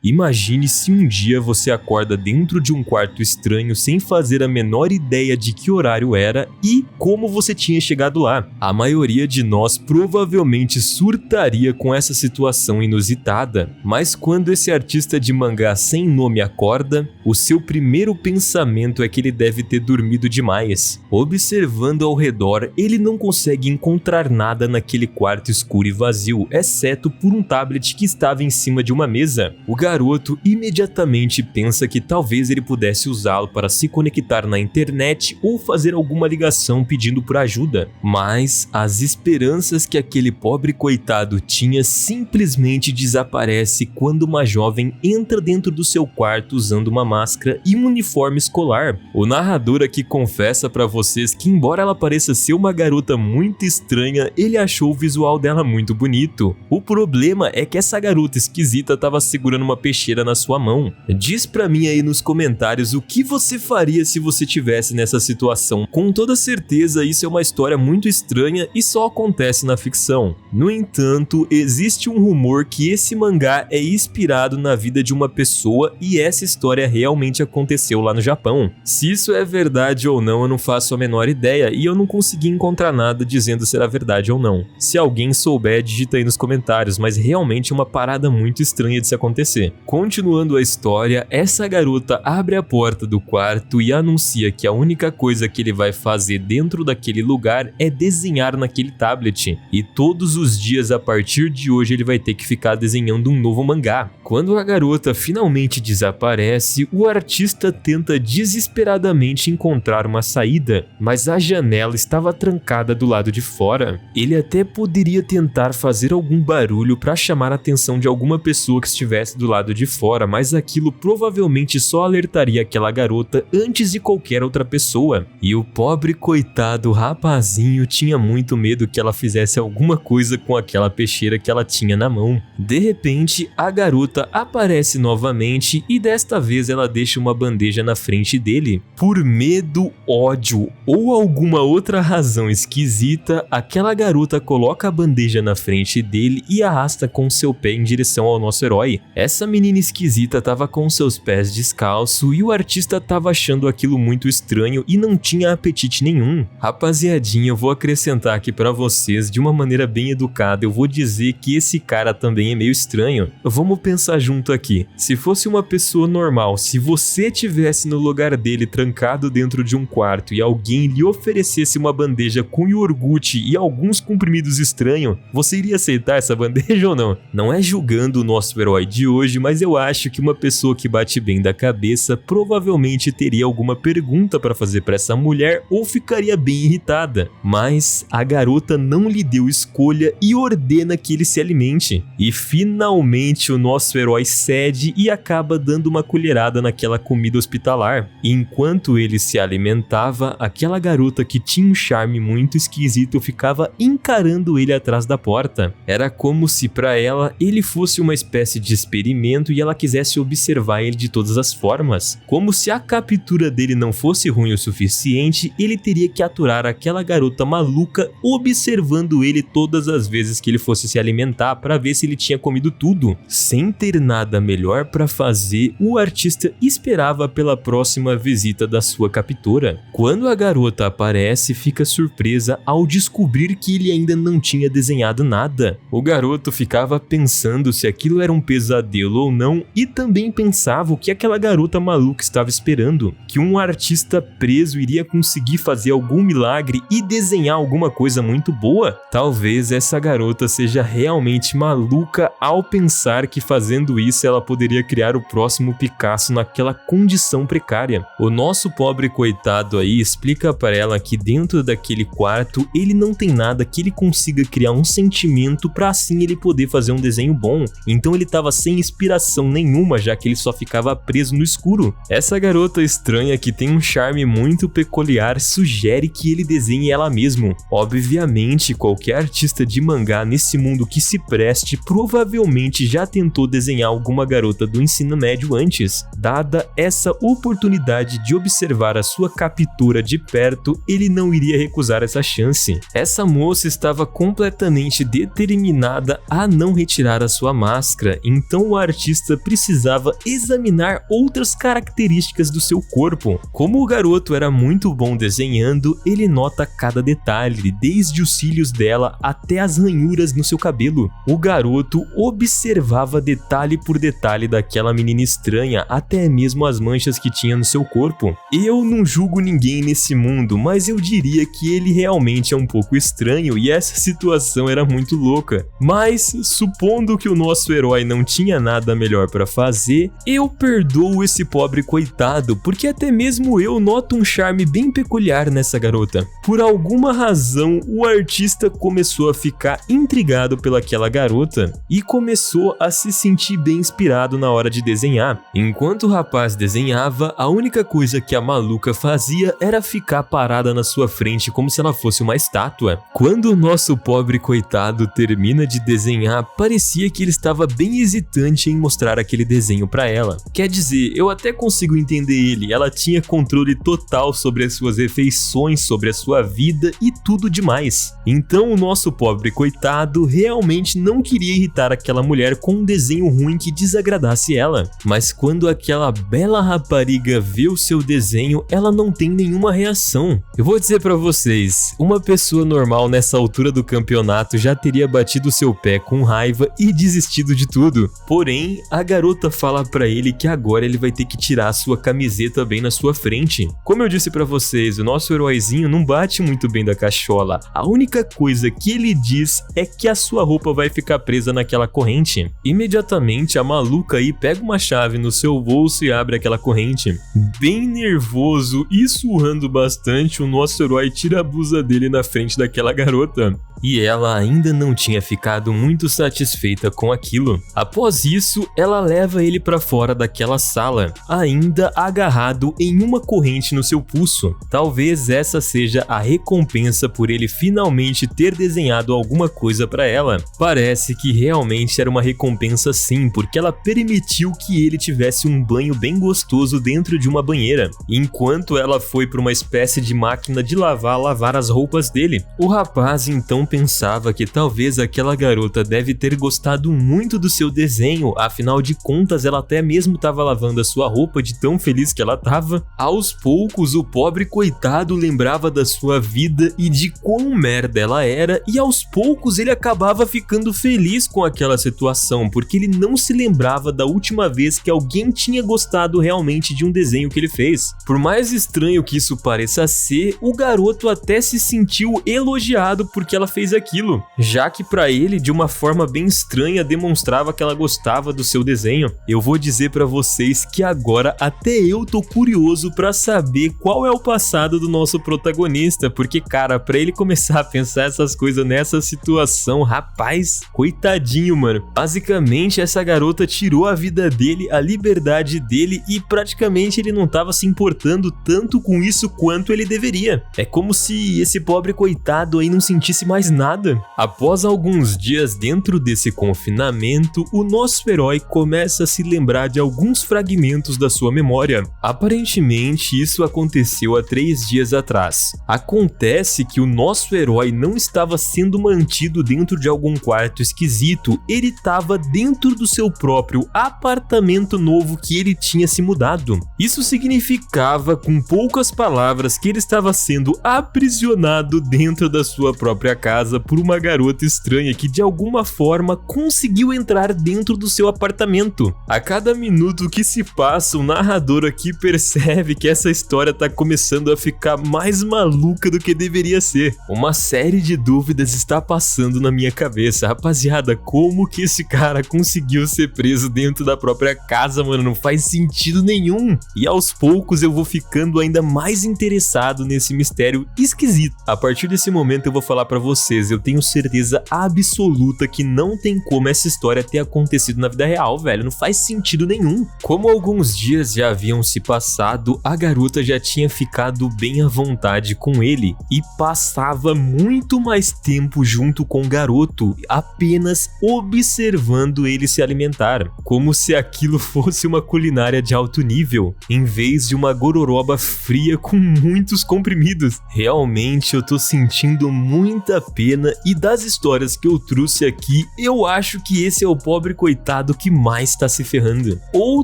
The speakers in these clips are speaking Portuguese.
Imagine se um dia você acorda dentro de um quarto estranho sem fazer a menor ideia de que horário era e como você tinha chegado lá. A maioria de nós provavelmente surtaria com essa situação inusitada, mas quando esse artista de mangá sem nome acorda, o seu primeiro pensamento é que ele deve ter dormido demais. Observando ao redor, ele não consegue encontrar nada naquele quarto escuro e vazio, exceto por um tablet que estava em cima de uma mesa. O garoto imediatamente pensa que talvez ele pudesse usá-lo para se conectar na internet ou fazer alguma ligação pedindo por ajuda, mas as esperanças que aquele pobre coitado tinha simplesmente desaparece quando uma jovem entra dentro do seu quarto usando uma máscara e um uniforme escolar. O narrador aqui confessa para vocês que, embora ela pareça ser uma garota muito estranha, ele achou o visual dela muito bonito. O problema é que essa garota esquisita estava segurando uma peixeira na sua mão. Diz pra mim aí nos comentários o que você faria se você tivesse nessa situação. Com toda certeza isso é uma história muito estranha e só acontece na ficção. No entanto, existe um rumor que esse mangá é inspirado na vida de uma pessoa e essa história realmente aconteceu lá no Japão. Se isso é verdade ou não, eu não faço a menor ideia e eu não consegui encontrar nada dizendo se era verdade ou não. Se alguém souber, digita aí nos comentários, mas realmente é uma parada muito estranha de se acontecer. Continuando a história, essa garota abre a porta do quarto e anuncia que a única coisa que ele vai fazer dentro daquele lugar é desenhar naquele tablet, e todos os dias a partir de hoje ele vai ter que ficar desenhando um novo mangá. Quando a garota finalmente desaparece, o artista tenta desesperadamente encontrar uma saída, mas a janela estava trancada do lado de fora. Ele até poderia tentar fazer algum barulho para chamar a atenção de alguma pessoa que estivesse do lado de fora, mas aquilo provavelmente só alertaria aquela garota antes de qualquer outra pessoa. E o pobre coitado rapazinho tinha muito medo que ela fizesse alguma coisa com aquela peixeira que ela tinha na mão. De repente, a garota aparece novamente e desta vez ela deixa uma bandeja na frente dele. Por medo, ódio ou alguma outra razão esquisita, aquela garota coloca a bandeja na frente dele e arrasta com seu pé em direção ao nosso herói. Essa menina esquisita tava com seus pés descalço e o artista tava achando aquilo muito estranho e não tinha apetite nenhum. Rapaziadinha, eu vou acrescentar aqui pra vocês de uma maneira bem educada, eu vou dizer que esse cara também é meio estranho. Vamos pensar junto aqui. Se fosse uma pessoa normal, se você tivesse no lugar dele trancado dentro de um quarto e alguém lhe oferecesse uma bandeja com iogurte e alguns comprimidos estranhos, você iria aceitar essa bandeja ou não? Não é julgando o nosso herói de hoje, mas eu acho que uma pessoa que bate bem da cabeça provavelmente teria alguma pergunta para fazer para essa mulher ou ficaria bem irritada. Mas a garota não lhe deu escolha e ordena que ele se alimente. E finalmente o nosso herói cede e acaba dando uma colherada naquela comida hospitalar. E enquanto ele se alimentava, aquela garota que tinha um charme muito esquisito ficava encarando ele atrás da porta. Era como se para ela ele fosse uma espécie de experimento e ela quisesse observar ele de todas as formas. Como se a captura dele não fosse ruim o suficiente, ele teria que aturar aquela garota maluca observando ele todas as vezes que ele fosse se alimentar para ver se ele tinha comido tudo. Sem ter nada melhor para fazer, o artista esperava pela próxima visita da sua captura. Quando a garota aparece, fica surpresa ao descobrir que ele ainda não tinha desenhado nada. O garoto ficava pensando se aquilo era um pesadelo ou não e também pensava o que aquela garota maluca estava esperando, que um artista preso iria conseguir fazer algum milagre e desenhar alguma coisa muito boa. Talvez essa garota seja realmente maluca ao pensar que fazendo isso ela poderia criar o próximo Picasso naquela condição precária. O nosso pobre coitado aí explica para ela que dentro daquele quarto ele não tem nada que ele consiga criar um sentimento para assim ele poder fazer um desenho bom. Então ele estava sem inspiração nenhuma, já que ele só ficava preso no escuro. Essa garota estranha que tem um charme muito peculiar sugere que ele desenhe ela mesmo. Obviamente, qualquer artista de mangá nesse mundo que se preste provavelmente já tentou desenhar alguma garota do ensino médio antes. Dada essa oportunidade de observar a sua captura de perto, ele não iria recusar essa chance. Essa moça estava completamente determinada a não retirar a sua máscara, então o artista precisava examinar outras características do seu corpo. Como o garoto era muito bom desenhando, ele nota cada detalhe, desde os cílios dela até as ranhuras no seu cabelo. O garoto observava detalhe por detalhe daquela menina estranha, até mesmo as manchas que tinha no seu corpo. Eu não julgo ninguém nesse mundo, mas eu diria que ele realmente é um pouco estranho e essa situação era muito louca. Mas, supondo que o nosso herói não tinha nada melhor pra fazer, eu perdoo esse pobre coitado, porque até mesmo eu noto um charme bem peculiar nessa garota. Por alguma razão, o artista começou a ficar intrigado pelaquela garota e começou a se sentir bem inspirado na hora de desenhar. Enquanto o rapaz desenhava, a única coisa que a maluca fazia era ficar parada na sua frente como se ela fosse uma estátua. Quando o nosso pobre coitado termina de desenhar, parecia que ele estava bem hesitante em mostrar aquele desenho pra ela. Quer dizer, eu até consigo entender ele, ela tinha controle total sobre as suas refeições, sobre a sua vida e tudo demais. Então o nosso pobre coitado realmente não queria irritar aquela mulher com um desenho ruim que desagradasse ela. Mas quando aquela bela rapariga vê o seu desenho, ela não tem nenhuma reação. Eu vou dizer pra vocês, uma pessoa normal nessa altura do campeonato já teria batido seu pé com raiva e desistido de tudo. Porém, a garota fala pra ele que agora ele vai ter que tirar a sua camiseta bem na sua frente. Como eu disse pra vocês, o nosso heróizinho não bate muito bem da cachola. A única coisa que ele diz é que a sua roupa vai ficar presa naquela corrente. Imediatamente a maluca aí pega uma chave no seu bolso e abre aquela corrente. Bem nervoso e surrando bastante, o nosso herói tira a blusa dele na frente daquela garota. E ela ainda não tinha ficado muito satisfeita com aquilo. Após isso, ela leva ele para fora daquela sala, ainda agarrado em uma corrente no seu pulso. Talvez essa seja a recompensa por ele finalmente ter desenhado alguma coisa para ela. Parece que realmente era uma recompensa sim, porque ela permitiu que ele tivesse um banho bem gostoso dentro de uma banheira, enquanto ela foi para uma espécie de máquina de lavar as roupas dele. O rapaz então pensava que talvez aquela garota deve ter gostado muito do seu desenho, afinal de contas ela até mesmo estava lavando a sua roupa de tão feliz que ela estava. Aos poucos o pobre coitado lembrava da sua vida e de quão merda ela era, e aos poucos ele acabava ficando feliz com aquela situação, porque ele não se lembrava da última vez que alguém tinha gostado realmente de um desenho que ele fez. Por mais estranho que isso pareça ser, o garoto até se sentiu elogiado porque ela fez aquilo, já que pra ele, de uma forma bem estranha, demonstrava que ela gostava do seu desenho. Eu vou dizer pra vocês que agora até eu tô curioso pra saber qual é o passado do nosso protagonista, porque cara, pra ele começar a pensar essas coisas nessa situação, rapaz, coitadinho, mano. Basicamente essa garota tirou a vida dele, a liberdade dele, e praticamente ele não tava se importando tanto com isso quanto ele deveria. É como se esse pobre coitado aí não sentisse mais nada. Após alguns dias dentro desse confinamento, o nosso herói começa a se lembrar de alguns fragmentos da sua memória. Aparentemente isso aconteceu há 3 dias atrás. Acontece que o nosso herói não estava sendo mantido dentro de algum quarto esquisito, ele estava dentro do seu próprio apartamento novo que ele tinha se mudado. Isso significava, com poucas palavras, que ele estava sendo aprisionado dentro da sua própria casa por uma garota estranha que de alguma forma conseguiu entrar dentro do seu apartamento. A cada minuto que se passa, o narrador aqui percebe que essa história tá começando a ficar mais maluca do que deveria ser. Uma série de dúvidas está passando na minha cabeça. Rapaziada, como que esse cara conseguiu ser preso dentro da própria casa, mano? Não faz sentido nenhum. E aos poucos eu vou ficando ainda mais interessado nesse mistério esquisito. A partir desse momento eu vou falar pra vocês, eu tenho certeza absoluta que não tem como essa história ter acontecido na vida real, velho. Não faz sentido nenhum. Como alguns dias já haviam se passado, a garota já tinha ficado bem à vontade com ele e passava muito mais tempo junto com o garoto, apenas observando ele se alimentar, como se aquilo fosse uma culinária de alto nível, em vez de uma gororoba fria com muitos comprimidos. Realmente eu tô sentindo muita pena, e das histórias que eu trouxe aqui, eu acho que esse é o pobre coitado coitado que mais tá se ferrando. Ou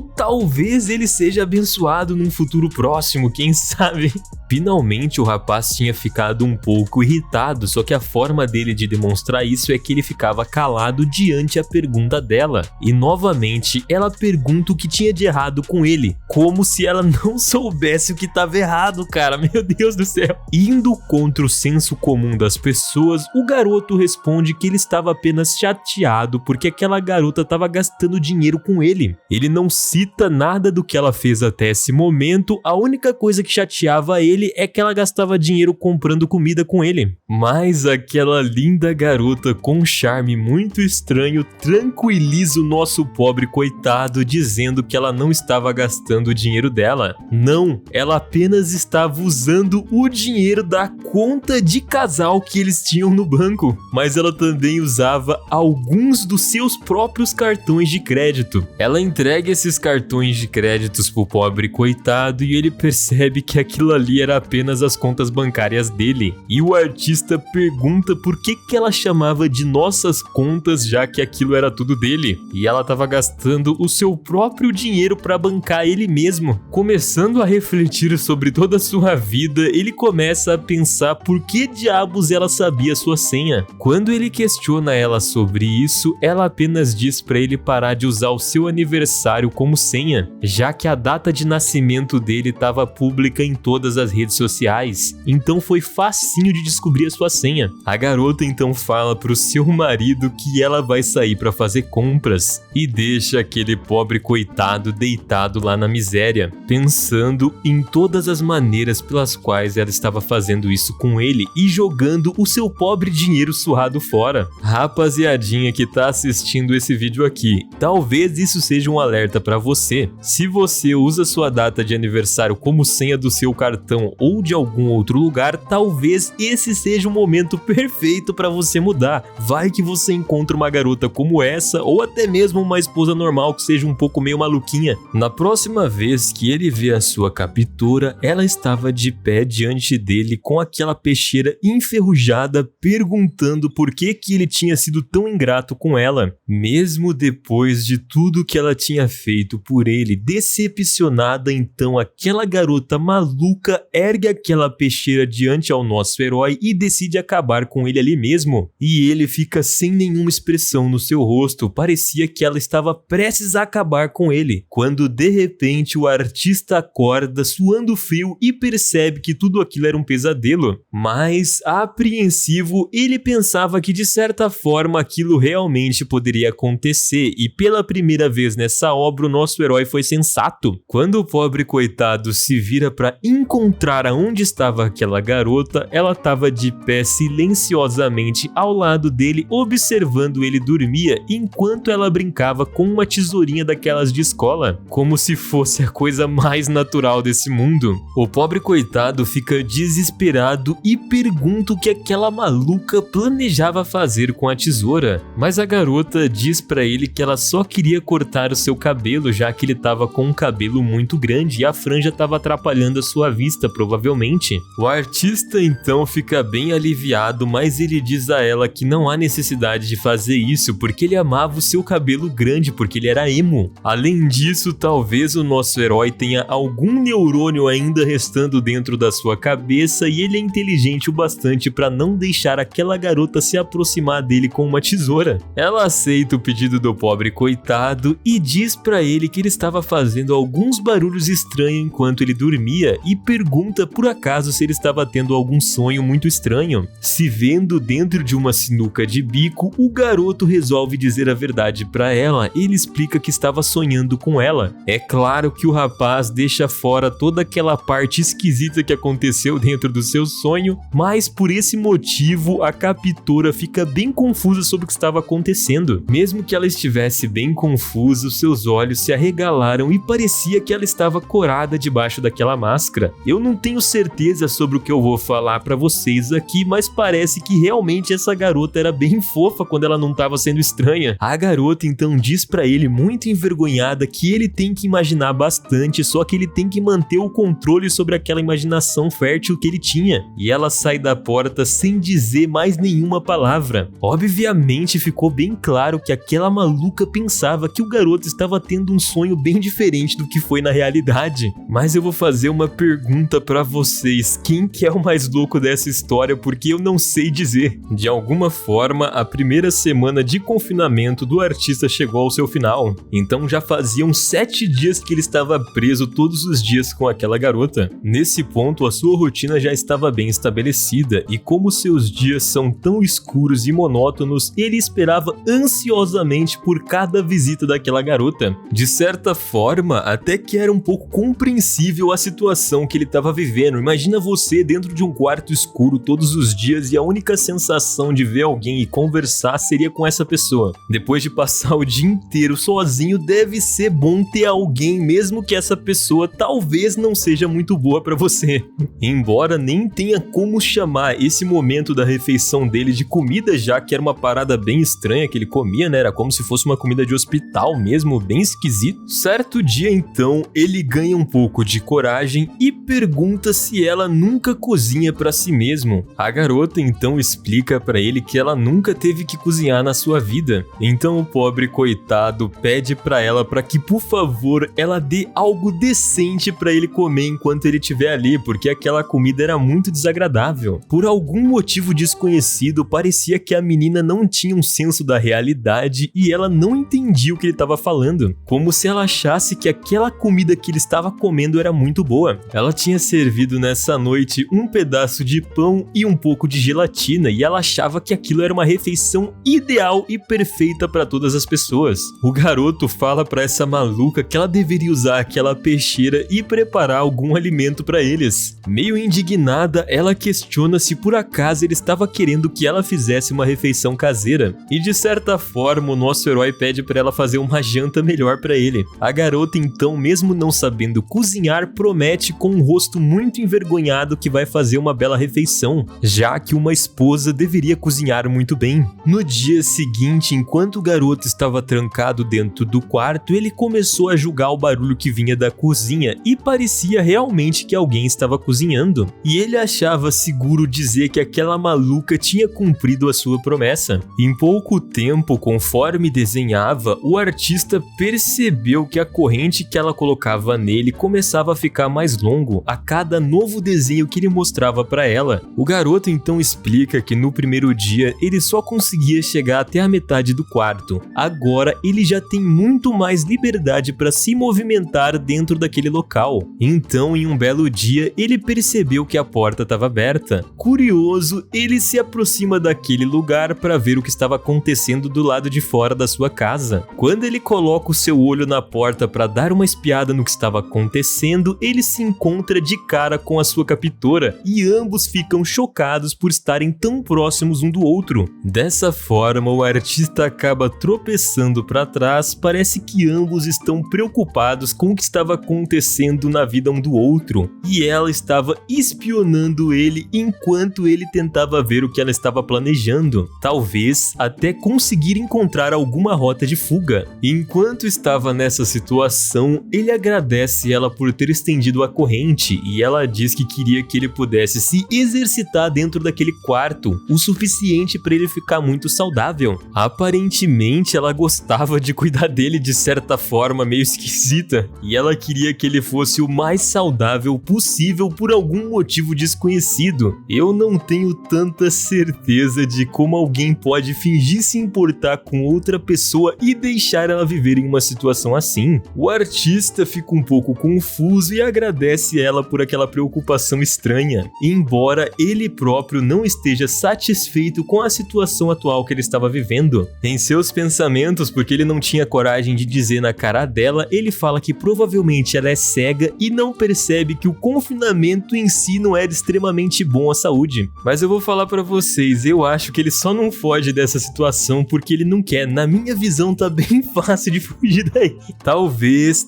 talvez ele seja abençoado num futuro próximo, quem sabe? Finalmente o rapaz tinha ficado um pouco irritado, só que a forma dele de demonstrar isso é que ele ficava calado diante a pergunta dela. E novamente ela pergunta o que tinha de errado com ele, como se ela não soubesse o que estava errado, cara, meu Deus do céu. Indo contra o senso comum das pessoas, o garoto responde que ele estava apenas chateado porque aquela garota estava gastando dinheiro com ele. Ele não cita nada do que ela fez até esse momento, a única coisa que chateava ele é que ela gastava dinheiro comprando comida com ele. Mas aquela linda garota com um charme muito estranho tranquiliza o nosso pobre coitado, dizendo que ela não estava gastando o dinheiro dela. Não, ela apenas estava usando o dinheiro da conta de casal que eles tinham no banco. Mas ela também usava alguns dos seus próprios cartões de crédito. Ela entrega esses cartões de créditos pro pobre coitado e ele percebe que aquilo ali era apenas as contas bancárias dele. E o artista pergunta por que ela chamava de nossas contas, já que aquilo era tudo dele. E ela estava gastando o seu próprio dinheiro para bancar ele mesmo. Começando a refletir sobre toda a sua vida, ele começa a pensar por que diabos ela sabia sua senha. Quando ele questiona ela sobre isso, ela apenas diz para ele parar de usar o seu aniversário como senha, já que a data de nascimento dele estava pública em todas as redes sociais, então foi facinho de descobrir a sua senha. A garota então fala pro seu marido que ela vai sair para fazer compras e deixa aquele pobre coitado deitado lá na miséria, pensando em todas as maneiras pelas quais ela estava fazendo isso com ele e jogando o seu pobre dinheiro surrado fora. Rapaziadinha que tá assistindo esse vídeo aqui, talvez isso seja um alerta para você. Se você usa sua data de aniversário como senha do seu cartão ou de algum outro lugar, talvez esse seja o momento perfeito para você mudar. Vai que você encontra uma garota como essa, ou até mesmo uma esposa normal que seja um pouco meio maluquinha. Na próxima vez que ele vê a sua captora, ela estava de pé diante dele com aquela peixeira enferrujada, perguntando por que ele tinha sido tão ingrato com ela. Mesmo depois de tudo que ela tinha feito por ele, decepcionada, então aquela garota maluca ergue aquela peixeira diante ao nosso herói e decide acabar com ele ali mesmo. E ele fica sem nenhuma expressão no seu rosto, parecia que ela estava prestes a acabar com ele, quando de repente o artista acorda suando frio e percebe que tudo aquilo era um pesadelo. Mas, apreensivo, ele pensava que de certa forma aquilo realmente poderia acontecer, e pela primeira vez nessa obra o nosso herói foi sensato. Quando o pobre coitado se vira para encontrar aonde estava aquela garota, ela estava de pé silenciosamente ao lado dele, observando ele dormir enquanto ela brincava com uma tesourinha daquelas de escola, como se fosse a coisa mais natural desse mundo. O pobre coitado fica desesperado e pergunta o que aquela maluca planejava fazer com a tesoura, mas a garota diz para ele que ela só queria cortar o seu cabelo, já que ele estava com um cabelo muito grande e a franja estava atrapalhando a sua vista, provavelmente. O artista então fica bem aliviado, mas ele diz a ela que não há necessidade de fazer isso porque ele amava o seu cabelo grande, porque ele era emo. Além disso, talvez o nosso herói tenha algum neurônio ainda restando dentro da sua cabeça e ele é inteligente o bastante para não deixar aquela garota se aproximar dele com uma tesoura. Ela aceita o pedido do pobre coitado e diz para ele que ele estava fazendo alguns barulhos estranhos enquanto ele dormia e pergunta por acaso se ele estava tendo algum sonho muito estranho. Se vendo dentro de uma sinuca de bico, o garoto resolve dizer a verdade para ela. Ele explica que estava sonhando com ela. É claro que o rapaz deixa fora toda aquela parte esquisita que aconteceu dentro do seu sonho, mas por esse motivo a captora fica bem confusa sobre o que estava acontecendo. Mesmo que ela estivesse bem confusa, os seus olhos se arregalaram e parecia que ela estava corada debaixo daquela máscara. Eu não tenho certeza sobre o que eu vou falar para vocês aqui, mas parece que realmente essa garota era bem fofa quando ela não estava sendo estranha. A garota então diz para ele, muito envergonhada, que ele tem que imaginar bastante, só que ele tem que manter o controle sobre aquela imaginação fértil que ele tinha. E ela sai da porta sem dizer mais nenhuma palavra. Obviamente ficou bem claro que aquela maluca maluca pensava que o garoto estava tendo um sonho bem diferente do que foi na realidade. Mas eu vou fazer uma pergunta pra vocês: quem que é o mais louco dessa história? Porque eu não sei dizer. De alguma forma, a primeira semana de confinamento do artista chegou ao seu final. Então já faziam 7 dias que ele estava preso todos os dias com aquela garota. Nesse ponto, a sua rotina já estava bem estabelecida, e como seus dias são tão escuros e monótonos, ele esperava ansiosamente por cada visita daquela garota. De certa forma, até que era um pouco compreensível a situação que ele estava vivendo. Imagina você dentro de um quarto escuro todos os dias e a única sensação de ver alguém e conversar seria com essa pessoa. Depois de passar o dia inteiro sozinho, deve ser bom ter alguém, mesmo que essa pessoa talvez não seja muito boa pra você. Embora nem tenha como chamar esse momento da refeição dele de comida, já que era uma parada bem estranha que ele comia, né? Era como se fosse uma comida de hospital mesmo, bem esquisito. Certo dia, então, ele ganha um pouco de coragem e pergunta se ela nunca cozinha pra si mesmo. A garota então explica pra ele que ela nunca teve que cozinhar na sua vida. Então o pobre coitado pede pra ela pra que, por favor, ela dê algo decente pra ele comer enquanto ele estiver ali, porque aquela comida era muito desagradável. Por algum motivo desconhecido, parecia que a menina não tinha um senso da realidade e ela não entendia o que ele estava falando, como se ela achasse que aquela comida que ele estava comendo era muito boa. Ela tinha servido nessa noite um pedaço de pão e um pouco de gelatina, e ela achava que aquilo era uma refeição ideal e perfeita para todas as pessoas. O garoto fala para essa maluca que ela deveria usar aquela peixeira e preparar algum alimento para eles. Meio indignada, ela questiona se por acaso ele estava querendo que ela fizesse uma refeição caseira, e de certa forma o nosso herói pede para ela fazer uma janta melhor para ele. A garota então, mesmo não sabendo cozinhar, promete com um rosto muito envergonhado que vai fazer uma bela refeição, já que uma esposa deveria cozinhar muito bem. No dia seguinte, enquanto o garoto estava trancado dentro do quarto, ele começou a julgar o barulho que vinha da cozinha e parecia realmente que alguém estava cozinhando, e ele achava seguro dizer que aquela maluca tinha cumprido a sua promessa. Em pouco tempo, conforme desenhava, o artista percebeu que a corrente que ela colocava nele começava a ficar mais longo a cada novo desenho que ele mostrava para ela. O garoto então explica que no primeiro dia ele só conseguia chegar até a metade do quarto. Agora ele já tem muito mais liberdade para se movimentar dentro daquele local. Então, em um belo dia, ele percebeu que a porta estava aberta. Curioso, ele se aproxima daquele lugar para ver o que estava acontecendo do lado de fora da sua casa. Quando ele coloca o seu olho na porta para dar uma espiada no que estava acontecendo, ele se encontra de cara com a sua captora e ambos ficam chocados por estarem tão próximos um do outro. Dessa forma, o artista acaba tropeçando para trás. Parece que ambos estão preocupados com o que estava acontecendo na vida um do outro, e ela estava espionando ele enquanto ele tentava ver o que ela estava planejando, talvez até conseguir encontrar alguma rota de fuga. Enquanto estava nessa situação, ele agradece ela por ter estendido a corrente, e ela diz que queria que ele pudesse se exercitar dentro daquele quarto, o suficiente para ele ficar muito saudável. Aparentemente ela gostava de cuidar dele de certa forma meio esquisita, e ela queria que ele fosse o mais saudável possível por algum motivo desconhecido. Eu não tenho tanta certeza de como alguém pode fingir se importar com outra pessoa e deixar ela viver em uma situação assim. O artista fica um pouco confuso e agradece ela por aquela preocupação estranha, embora ele próprio não esteja satisfeito com a situação atual que ele estava vivendo. Em seus pensamentos, porque ele não tinha coragem de dizer na cara dela, ele fala que provavelmente ela é cega e não percebe que o confinamento em si não era extremamente bom à saúde. Mas eu vou falar pra vocês, eu acho que ele só não foge dessa situação porque ele não quer. Na minha visão, tá bem fácil de fugir daí. Talvez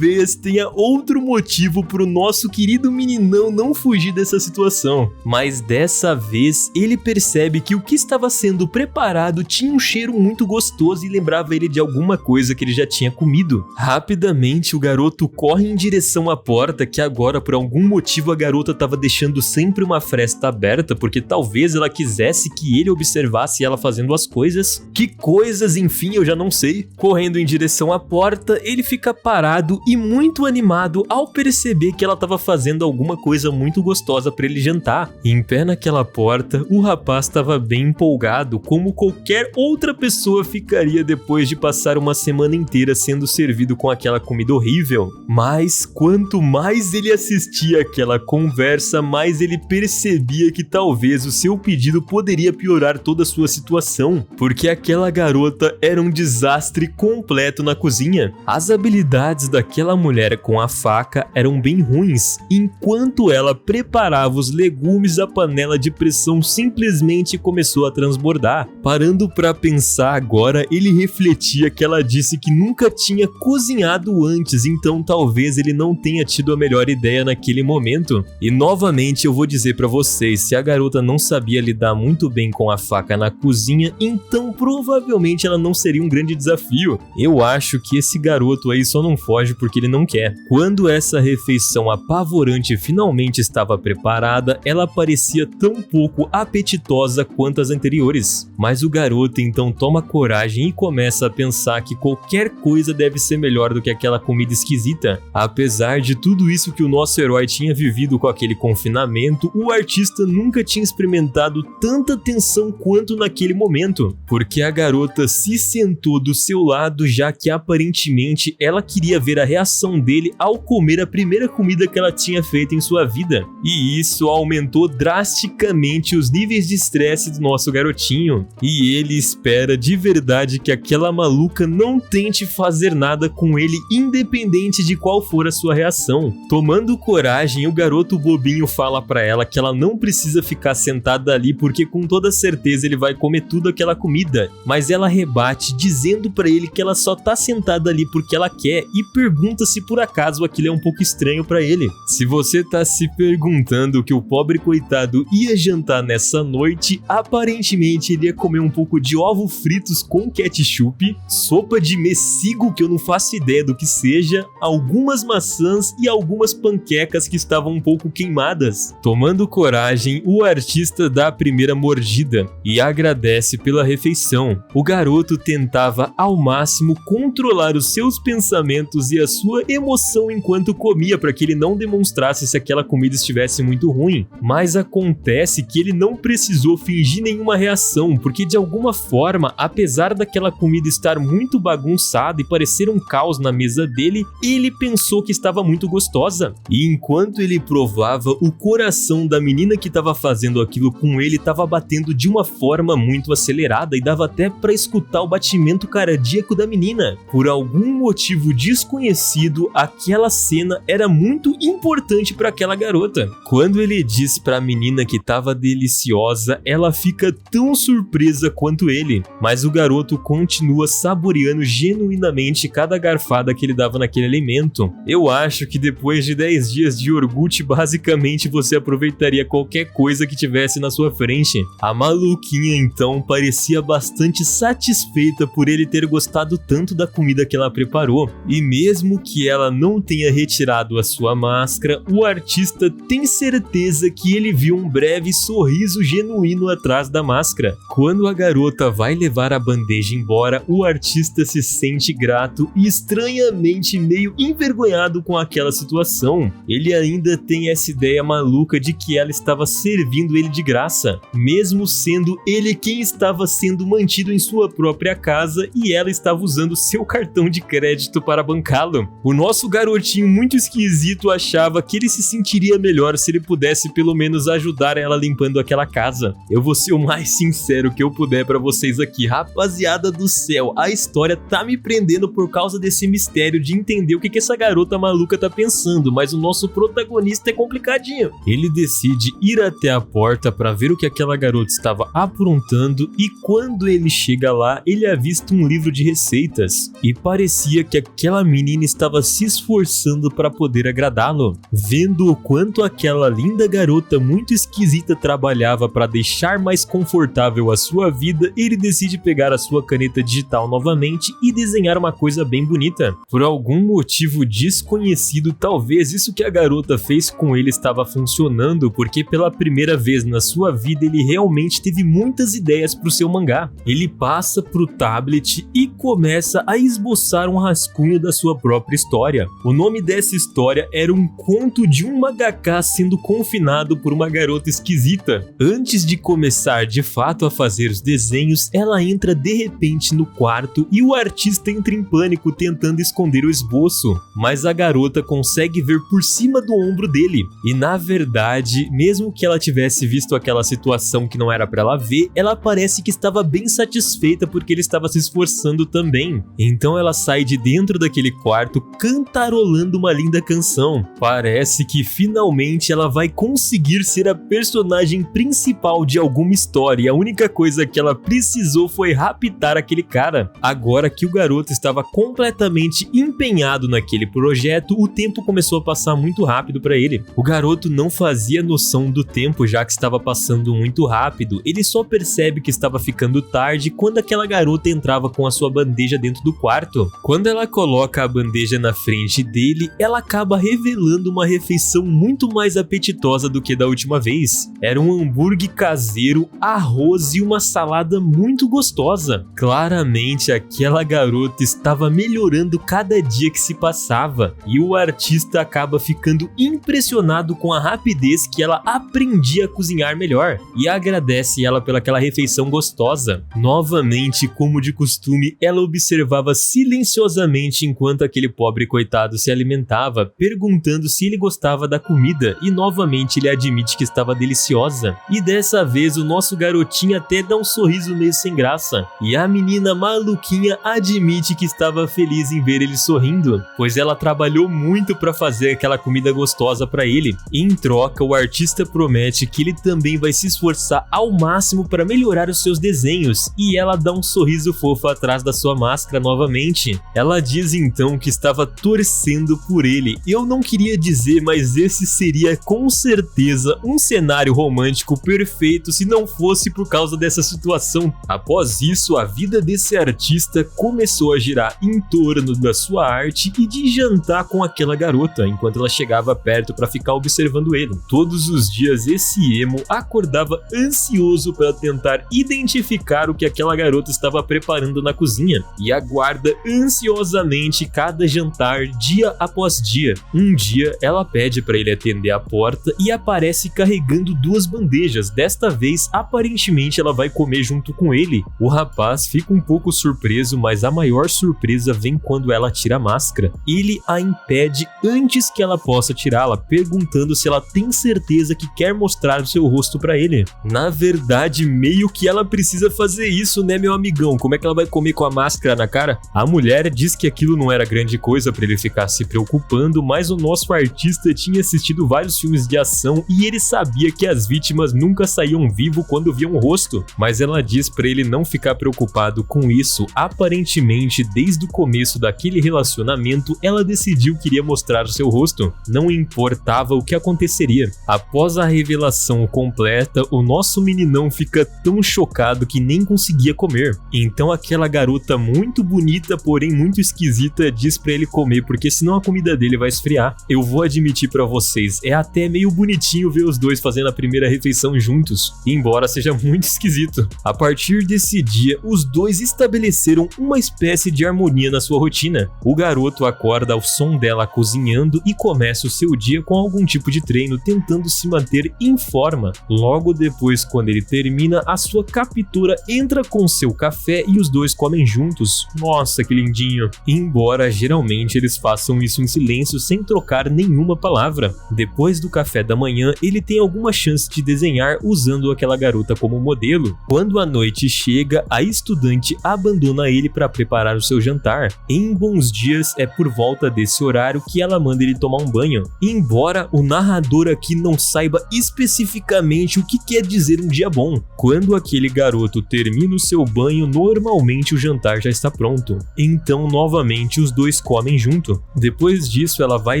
tenha outro motivo pro nosso querido meninão não fugir dessa situação. Mas dessa vez, ele percebe que o que estava sendo preparado tinha um cheiro muito gostoso e lembrava ele de alguma coisa que ele já tinha comido. Rapidamente, o garoto corre em direção à porta, que agora, por algum motivo, a garota estava deixando sempre uma fresta aberta, porque talvez ela quisesse que ele observasse ela fazendo as coisas. Que coisas, enfim, enfim, eu já não sei. Correndo em direção à porta, ele fica parado e muito animado ao perceber que ela estava fazendo alguma coisa muito gostosa para ele jantar. E em pé naquela porta, o rapaz estava bem empolgado, como qualquer outra pessoa ficaria depois de passar uma semana inteira sendo servido com aquela comida horrível. Mas quanto mais ele assistia aquela conversa, mais ele percebia que talvez o seu pedido poderia piorar toda a sua situação, porque aquela garota era um desastre completo na cozinha. As habilidades daquela mulher com a faca eram bem ruins. Enquanto ela preparava os legumes, a panela de pressão simplesmente começou a transbordar. Parando para pensar agora, ele refletia que ela disse que nunca tinha cozinhado antes, então talvez ele não tenha tido a melhor ideia naquele momento. E novamente eu vou dizer para vocês, se a garota não sabia lidar muito bem com a faca na cozinha, então provavelmente ela não seria um grande desafio. Eu acho que esse garoto aí só não foge porque ele não quer. Quando essa refeição apavorante finalmente estava preparada, ela parecia tão pouco apetitosa quanto as anteriores. Mas o garoto então toma coragem e começa a pensar que qualquer coisa deve ser melhor do que aquela comida esquisita. Apesar de tudo isso que o nosso herói tinha vivido com aquele confinamento, o artista nunca tinha experimentado tanta tensão quanto naquele momento, porque a garota se sentou do seu lado, já que aparentemente ela queria ver a reação dele ao comer a primeira comida que ela tinha feito em sua vida. E isso aumentou drasticamente os níveis de estresse do nosso garotinho. E ele espera de verdade que aquela maluca não tente fazer nada com ele, independente de qual for a sua reação. Tomando coragem, o garoto bobinho fala pra ela que ela não precisa ficar sentada ali porque com toda certeza ele vai comer tudo aquela comida. Mas ela rebate dizendo pra ele que ela só tá sentada ali porque ela quer e pergunta se por acaso aquilo é um pouco estranho pra ele. Se você tá se perguntando o que o pobre coitado ia jantar nessa noite, aparentemente ele ia comer um pouco de ovos fritos com ketchup, sopa de messigo que eu não faço ideia do que seja, algumas maçãs e algumas panquecas que estavam um pouco queimadas. Tomando coragem, o artista dá a primeira mordida e agradece pela refeição. O garoto tentava ao máximo controlar os seus pensamentos e a sua emoção enquanto comia para que ele não demonstrasse se aquela comida estivesse muito ruim. Mas acontece que ele não precisou fingir nenhuma reação, porque de alguma forma, apesar daquela comida estar muito bagunçada e parecer um caos na mesa dele, ele pensou que estava muito gostosa. E enquanto ele provava, o coração da menina que estava fazendo aquilo com ele estava batendo de uma forma muito acelerada e dava até para escutar o batimento cardíaco da menina. Por algum motivo desconhecido, aquela cena era muito importante para aquela garota. Quando ele diz para a menina que estava deliciosa, ela fica tão surpresa quanto ele, mas o garoto continua saboreando genuinamente cada garfada que ele dava naquele alimento. Eu acho que depois de 10 dias de iogurte, basicamente você aproveitaria qualquer coisa que tivesse na sua frente. A maluquinha então parecia bastante satisfeita por ele ter gostado tanto da comida que ela preparou. E mesmo que ela não tenha retirado a sua máscara, o artista tem certeza que ele viu um breve sorriso genuíno atrás da máscara. Quando a garota vai levar a bandeja embora, o artista se sente grato e estranhamente meio envergonhado com aquela situação. Ele ainda tem essa ideia maluca de que ela estava servindo ele de graça, mesmo sendo ele quem estava sendo mantido em sua própria casa e ela estava usando seu cartão de crédito para bancá-lo. O nosso garotinho muito esquisito achava que ele se sentiria melhor se ele pudesse pelo menos ajudar ela limpando aquela casa. Eu vou ser o mais sincero que eu puder pra vocês aqui, rapaziada do céu, a história tá me prendendo por causa desse mistério de entender o que essa garota maluca tá pensando, mas o nosso protagonista é complicadinho. Ele decide ir até a porta pra ver o que aquela garota estava aprontando e quando ele chega lá, ele avista um livro de receitas e parecia que aquela menina estava se esforçando para poder agradá-lo. Vendo o quanto aquela linda garota muito esquisita trabalhava para deixar mais confortável a sua vida, ele decide pegar a sua caneta digital novamente e desenhar uma coisa bem bonita. Por algum motivo desconhecido, talvez isso que a garota fez com ele estava funcionando, porque pela primeira vez na sua vida ele realmente teve muitas ideias para o seu mangá. Ele passa para no tablet e começa a esboçar um rascunho da sua própria história. O nome dessa história era um conto de um mangaka sendo confinado por uma garota esquisita. Antes de começar de fato a fazer os desenhos, ela entra de repente no quarto e o artista entra em pânico tentando esconder o esboço, mas a garota consegue ver por cima do ombro dele. E na verdade, mesmo que ela tivesse visto aquela situação que não era pra ela ver, ela parece que estava bem satisfeita porque ele estava se esforçando também. Então ela sai de dentro daquele quarto cantarolando uma linda canção. Parece que finalmente ela vai conseguir ser a personagem principal de alguma história e a única coisa que ela precisou foi raptar aquele cara. Agora que o garoto estava completamente empenhado naquele projeto, o tempo começou a passar muito rápido para ele. O garoto não fazia noção do tempo, já que estava passando muito rápido. Ele só percebe que estava ficando tarde quando aquela garota entrava com a sua bandeja dentro do quarto. Quando ela coloca a bandeja na frente dele, ela acaba revelando uma refeição muito mais apetitosa do que da última vez. Era um hambúrguer caseiro, arroz e uma salada muito gostosa. Claramente aquela garota estava melhorando cada dia que se passava, e o artista acaba ficando impressionado com a rapidez que ela aprendia a cozinhar melhor, e agradece ela pelaquela refeição gostosa. Novamente, como de costume, ela observava silenciosamente enquanto aquele pobre coitado se alimentava, perguntando se ele gostava da comida, e novamente ele admite que estava deliciosa. E dessa vez o nosso garotinho até dá um sorriso meio sem graça, e a menina maluquinha admite que estava feliz em ver ele sorrindo, pois ela trabalhou muito para fazer aquela comida gostosa para ele. Em troca, o artista promete que ele também vai se esforçar ao máximo para melhorar os seus desenhos, e ela dá um sorriso fofo atrás da sua máscara novamente. Ela diz então que estava torcendo por ele. Eu não queria dizer, mas esse seria com certeza um cenário romântico perfeito se não fosse por causa dessa situação. Após isso, a vida desse artista começou a girar em torno da sua arte e de jantar com aquela garota, enquanto ela chegava perto para ficar observando ele. Todos os dias esse emo acordava ansioso para tentar identificar o que aquela garota estava preparando na cozinha, e aguarda ansiosamente cada jantar dia após dia. Um dia ela pede para ele atender a porta e aparece carregando duas bandejas. Desta vez aparentemente ela vai comer junto com ele. O rapaz fica um pouco surpreso, mas a maior surpresa vem quando ela tira a máscara. Ele a impede antes que ela possa tirá-la, perguntando se ela tem certeza que quer mostrar o seu rosto para ele. Na verdade, meio que ela precisa fazer isso, né, meu amigão? Como é que ela vai comer com a máscara na cara? A mulher diz que aquilo não era grande coisa para ele ficar se preocupando, mas o nosso artista tinha assistido vários filmes de ação e ele sabia que as vítimas nunca saíam vivo quando viam o rosto. Mas ela diz para ele não ficar preocupado com isso. Aparentemente, desde o começo daquele relacionamento, ela decidiu que iria mostrar o seu rosto. Não importava o que aconteceria. Após a revelação completa, o nosso meninão fica tão chocado que nem conseguia comer. Então aquela garota muito bonita, porém muito esquisita, diz pra ele comer, porque senão a comida dele vai esfriar. Eu vou admitir pra vocês, é até meio bonitinho ver os dois fazendo a primeira refeição juntos, embora seja muito esquisito. A partir desse dia, os dois estabeleceram uma espécie de harmonia na sua rotina. O garoto acorda ao som dela cozinhando e começa o seu dia com algum tipo de treino, tentando se manter em forma. Logo depois, quando ele termina, a sua captura entra com seu café e os dois comem juntos. Nossa, que lindinho! Embora geralmente eles façam isso em silêncio, sem trocar nenhuma palavra. Depois do café da manhã, ele tem alguma chance de desenhar usando aquela garota como modelo. Quando a noite chega, a estudante abandona ele para preparar o seu jantar. Em Bons Dias, é por volta desse horário que ela manda ele tomar um banho. Embora o narrador aqui não saiba especificamente o que quer dizer um dia bom. Quando aquele garoto termina o seu banho, normalmente o jantar já está pronto. Então, novamente, os dois comem junto. Depois disso, ela vai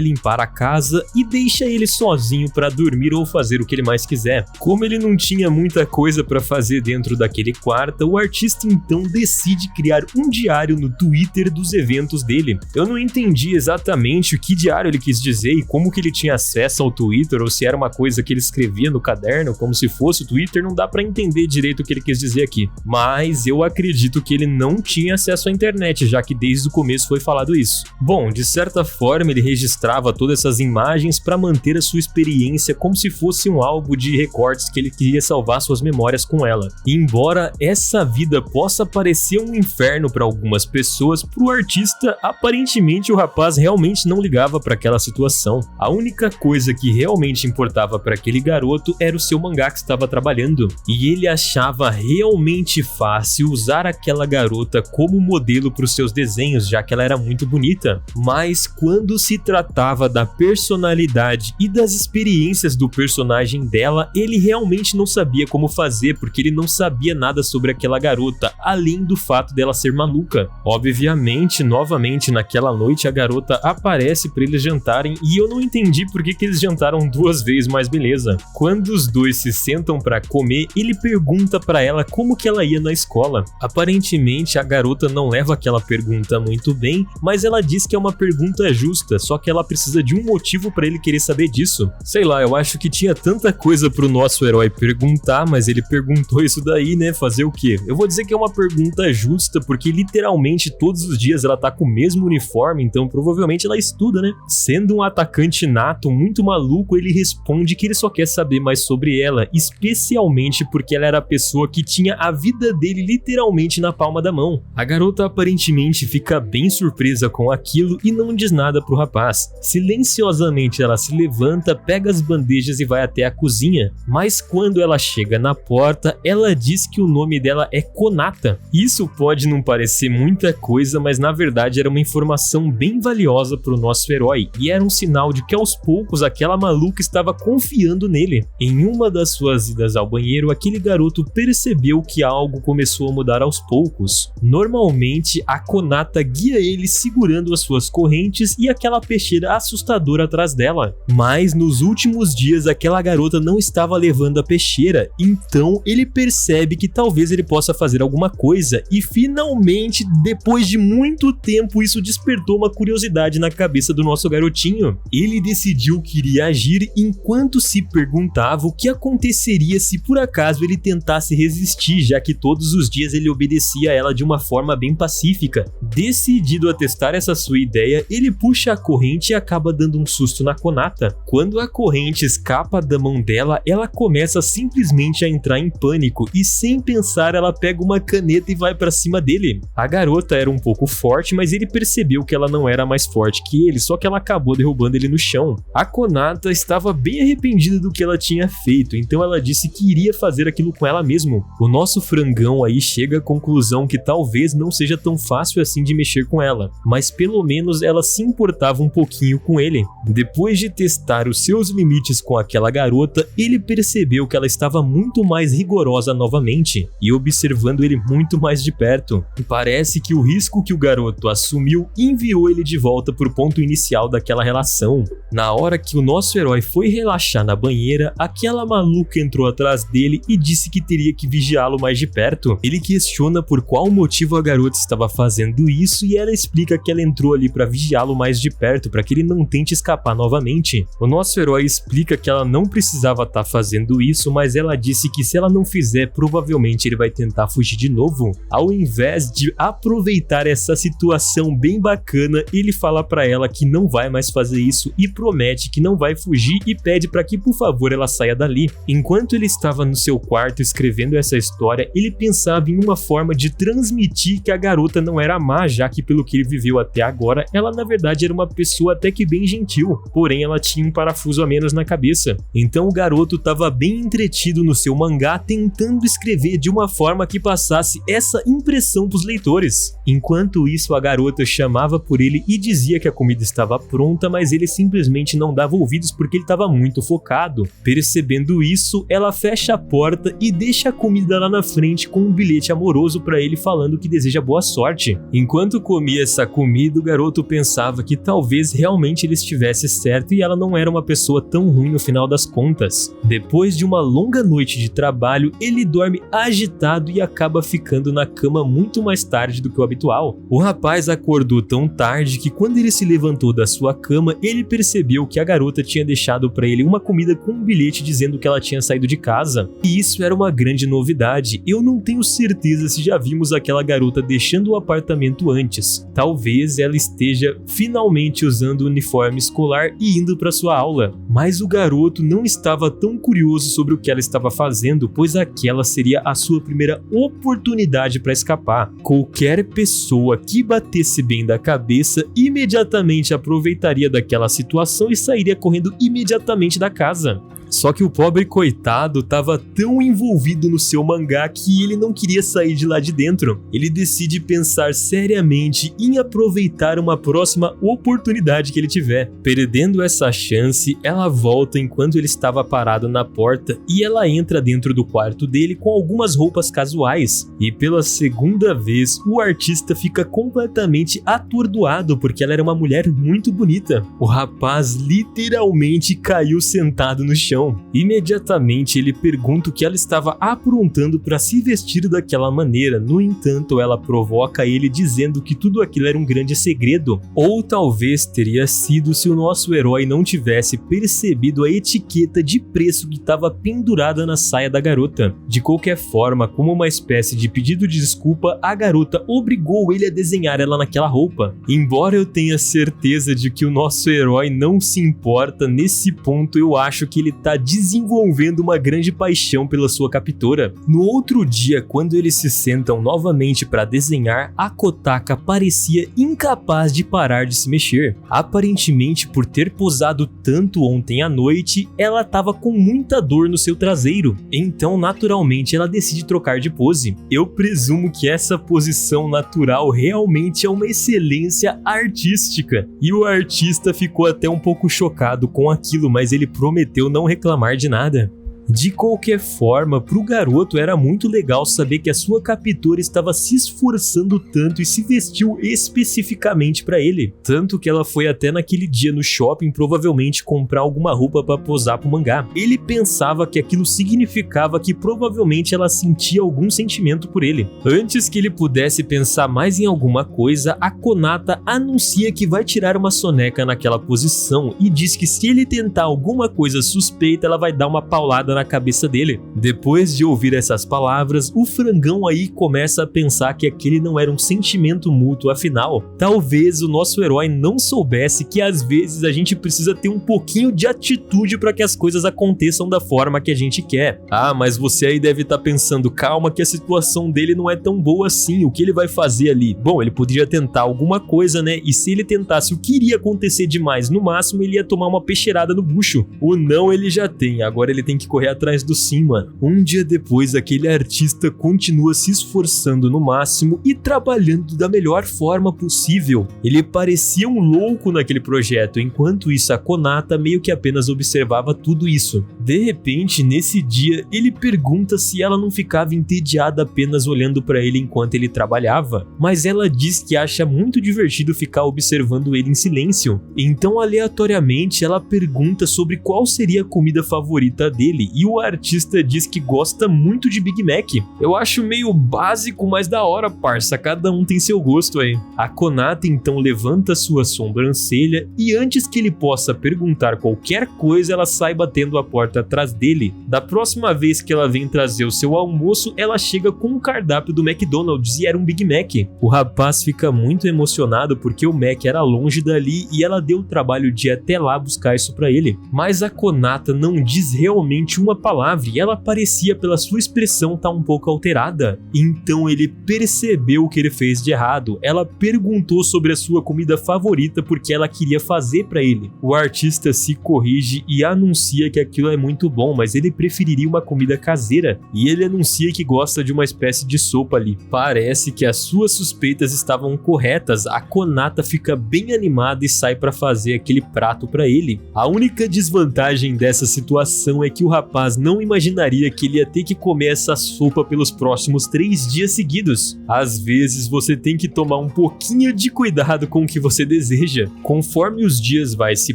limpar a casa e deixa ele sozinho para dormir ou fazer o que ele mais quiser. Como ele não tinha muita coisa para fazer dentro daquele quarto, o artista então decide criar um diário no Twitter dos eventos dele. Eu não entendi exatamente o que diário ele quis dizer e como que ele tinha acesso ao Twitter, ou se era uma coisa que ele escrevia no caderno como se fosse o Twitter. Não dá para entender direito o que ele quis dizer aqui, mas eu acredito que ele não tinha acesso à internet, já que desde o começo foi falado isso. Bom, de certa forma ele registrava todas essas imagens para manter a sua experiência como se fosse um álbum de recortes que ele queria salvar suas memórias com ela. E embora essa vida possa parecer um inferno para algumas pessoas, pro artista, aparentemente o rapaz realmente não ligava para aquela situação. A única coisa que realmente importava para aquele garoto era o seu mangá que estava trabalhando, e ele achava realmente fácil usar aquela garota como modelo para os seus desenhos, já que ela era muito bonita. Mas quando se tratava da personalidade e das experiências do personagem dela, ele realmente não sabia como fazer, porque ele não sabia nada sobre aquela garota, além do fato dela ser maluca. Obviamente, novamente naquela noite a garota aparece para eles jantarem, e eu não entendi por que eles jantaram duas vezes, mas beleza. Quando os dois se sentam para comer, ele pergunta para ela como que ela ia na escola. Aparentemente a garota não leva aquela pergunta muito bem, mas ela diz que é uma pergunta justa, só que ela precisa de um motivo para ele querer saber disso. Sei lá, eu acho que tinha tanta coisa pro nosso herói perguntar, mas ele perguntou isso daí, né? Fazer o quê? Eu vou dizer que é uma pergunta justa, porque literalmente todos os dias ela tá com o mesmo uniforme, então provavelmente ela estuda, né? Sendo um atacante nato muito maluco, ele responde que ele só quer saber mais sobre ela, especialmente porque ela era a pessoa que tinha a vida dele literalmente na palma da mão. A garota aparentemente fica bem surpresa com aquilo e não diz nada pro rapaz. Silenciosamente ela se levanta, pega as bandejas e vai até a cozinha, mas quando ela chega na porta, ela diz que o nome dela é Konata. Isso pode não parecer muita coisa, mas na verdade era uma informação bem valiosa pro nosso herói, e era um sinal de que aos poucos aquela maluca estava confiando nele. Em uma das suas idas ao banheiro, aquele garoto percebeu que algo começou a mudar aos poucos. Normalmente a Konata guia ele segurando as suas correntes e aquela peixeira assustadora atrás dela, mas nos últimos dias aquela garota não estava levando a peixeira, então ele percebe que talvez ele possa fazer alguma coisa, e finalmente, depois de muito tempo, isso despertou uma curiosidade na cabeça do nosso garotinho. Ele decidiu que iria agir enquanto se perguntava o que aconteceria se por acaso ele tentasse resistir, já que todos os dias ele obedecia a ela de uma forma bem pacífica. Decidido a testar essa sua ideia, ele puxa a corrente e acaba dando um susto na Konata. Quando a corrente escapa da mão dela, ela começa simplesmente a entrar em pânico e sem pensar ela pega uma caneta e vai pra cima dele. A garota era um pouco forte, mas ele percebeu que ela não era mais forte que ele, só que ela acabou derrubando ele no chão. A Konata estava bem arrependida do que ela tinha feito, então ela disse que iria fazer aquilo com ela mesmo. O nosso frangão aí chega à conclusão que talvez não seja tão fácil assim de mexer com ela, mas pelo menos ela se importava um pouquinho com ele. Depois de testar os seus limites com aquela garota, ele percebeu que ela estava muito mais rigorosa novamente e observando ele muito mais de perto. Parece que o risco que o garoto assumiu enviou ele de volta pro ponto inicial daquela relação. Na hora que o nosso herói foi relaxar na banheira, aquela maluca entrou atrás dele e disse que teria que vigiá-lo mais de perto. Ele questiona por qual motivo a garota estava fazendo isso e ela explica que ela entrou ali para vigiá-lo mais de perto, para que ele não tente escapar novamente. O nosso herói explica que ela não precisava estar fazendo isso, mas ela disse que se ela não fizer, provavelmente ele vai tentar fugir de novo. Ao invés de aproveitar essa situação bem bacana, ele fala para ela que não vai mais fazer isso e promete que não vai fugir e pede para que por favor ela saia dali. Enquanto ele estava no seu quarto escrevendo essa história, ele pensava em uma forma de transmitir que a garota não era má, já que pelo que ele viveu até agora, ela na verdade era uma pessoa até que bem gentil, porém ela tinha um parafuso a menos na cabeça. Então o garoto estava bem entretido no seu mangá, tentando escrever de uma forma que passasse essa impressão pros leitores. Enquanto isso, a garota chamava por ele e dizia que a comida estava pronta, mas ele simplesmente não dava ouvidos porque ele estava muito focado. Percebendo isso, ela fecha a porta e deixa a comida lá na frente com um bilhete amoroso para ele falando que deseja boa sorte. Enquanto comia essa comida, o garoto pensava que talvez realmente ele estivesse certo e ela não era uma pessoa tão ruim no final das contas. Depois de uma longa noite de trabalho, ele dorme agitado e acaba ficando na cama muito mais tarde do que o habitual. O rapaz acordou tão tarde que quando ele se levantou da sua cama, ele percebeu que a garota tinha deixado para ele uma comida com um bilhete dizendo que ela tinha saído de casa. E isso era uma grande novidade. Eu não tenho certeza certeza se já vimos aquela garota deixando o apartamento antes. Talvez ela esteja finalmente usando o uniforme escolar e indo para sua aula. Mas o garoto não estava tão curioso sobre o que ela estava fazendo, pois aquela seria a sua primeira oportunidade para escapar. Qualquer pessoa que batesse bem da cabeça imediatamente aproveitaria daquela situação e sairia correndo imediatamente da casa. Só que o pobre coitado estava tão envolvido no seu mangá que ele não queria sair de lá de dentro. Ele decide pensar seriamente em aproveitar uma próxima oportunidade que ele tiver. Perdendo essa chance, ela volta enquanto ele estava parado na porta e ela entra dentro do quarto dele com algumas roupas casuais. E pela segunda vez, o artista fica completamente atordoado porque ela era uma mulher muito bonita. O rapaz literalmente caiu sentado no chão. Imediatamente ele pergunta o que ela estava aprontando para se vestir daquela maneira. No entanto, ela provoca ele dizendo que tudo aquilo era um grande segredo. Ou talvez teria sido se o nosso herói não tivesse percebido a etiqueta de preço que estava pendurada na saia da garota. De qualquer forma, como uma espécie de pedido de desculpa, a garota obrigou ele a desenhar ela naquela roupa. Embora eu tenha certeza de que o nosso herói não se importa, nesse ponto eu acho que ele está desenvolvendo uma grande paixão pela sua captora. No outro dia, quando eles se sentam novamente para desenhar, a Kotaka parecia incapaz de parar de se mexer. Aparentemente, por ter posado tanto ontem à noite, ela estava com muita dor no seu traseiro. Então, naturalmente, ela decide trocar de pose. Eu presumo que essa posição natural realmente é uma excelência artística. E o artista ficou até um pouco chocado com aquilo, mas ele prometeu não reclamar de nada. De qualquer forma, pro garoto era muito legal saber que a sua captora estava se esforçando tanto e se vestiu especificamente para ele. Tanto que ela foi até naquele dia no shopping provavelmente comprar alguma roupa para posar pro mangá. Ele pensava que aquilo significava que provavelmente ela sentia algum sentimento por ele. Antes que ele pudesse pensar mais em alguma coisa, a Konata anuncia que vai tirar uma soneca naquela posição e diz que se ele tentar alguma coisa suspeita, ela vai dar uma paulada na cabeça dele. Depois de ouvir essas palavras, o frangão aí começa a pensar que aquele não era um sentimento mútuo, afinal, talvez o nosso herói não soubesse que às vezes a gente precisa ter um pouquinho de atitude para que as coisas aconteçam da forma que a gente quer. Ah, mas você aí deve estar pensando, calma que a situação dele não é tão boa assim, o que ele vai fazer ali? Bom, ele poderia tentar alguma coisa, né? E se ele tentasse o que iria acontecer demais, no máximo ele ia tomar uma peixeirada no bucho. O não ele já tem, agora ele tem que correr atrás do sim, mano. Um dia depois, aquele artista continua se esforçando no máximo e trabalhando da melhor forma possível. Ele parecia um louco naquele projeto, enquanto isso a Konata meio que apenas observava tudo isso. De repente, nesse dia, ele pergunta se ela não ficava entediada apenas olhando para ele enquanto ele trabalhava, mas ela diz que acha muito divertido ficar observando ele em silêncio. Então, aleatoriamente, ela pergunta sobre qual seria a comida favorita dele e o artista diz que gosta muito de Big Mac. Eu acho meio básico, mas da hora, parça. Cada um tem seu gosto aí. A Konata então levanta sua sobrancelha e antes que ele possa perguntar qualquer coisa, ela sai batendo a porta atrás dele. Da próxima vez que ela vem trazer o seu almoço, ela chega com um cardápio do McDonald's e era um Big Mac. O rapaz fica muito emocionado porque o Mac era longe dali e ela deu o trabalho de ir até lá buscar isso pra ele. Mas a Konata não diz realmente uma palavra e ela parecia pela sua expressão estar um pouco alterada. Então ele percebeu o que ele fez de errado. Ela perguntou sobre a sua comida favorita porque ela queria fazer para ele. O artista se corrige e anuncia que aquilo é muito bom, mas ele preferiria uma comida caseira. E ele anuncia que gosta de uma espécie de sopa ali. Parece que as suas suspeitas estavam corretas. A Konata fica bem animada e sai para fazer aquele prato para ele. A única desvantagem dessa situação é que o rapaz não imaginaria que ele ia ter que comer essa sopa pelos próximos 3 dias seguidos. Às vezes você tem que tomar um pouquinho de cuidado com o que você deseja. Conforme os dias vai se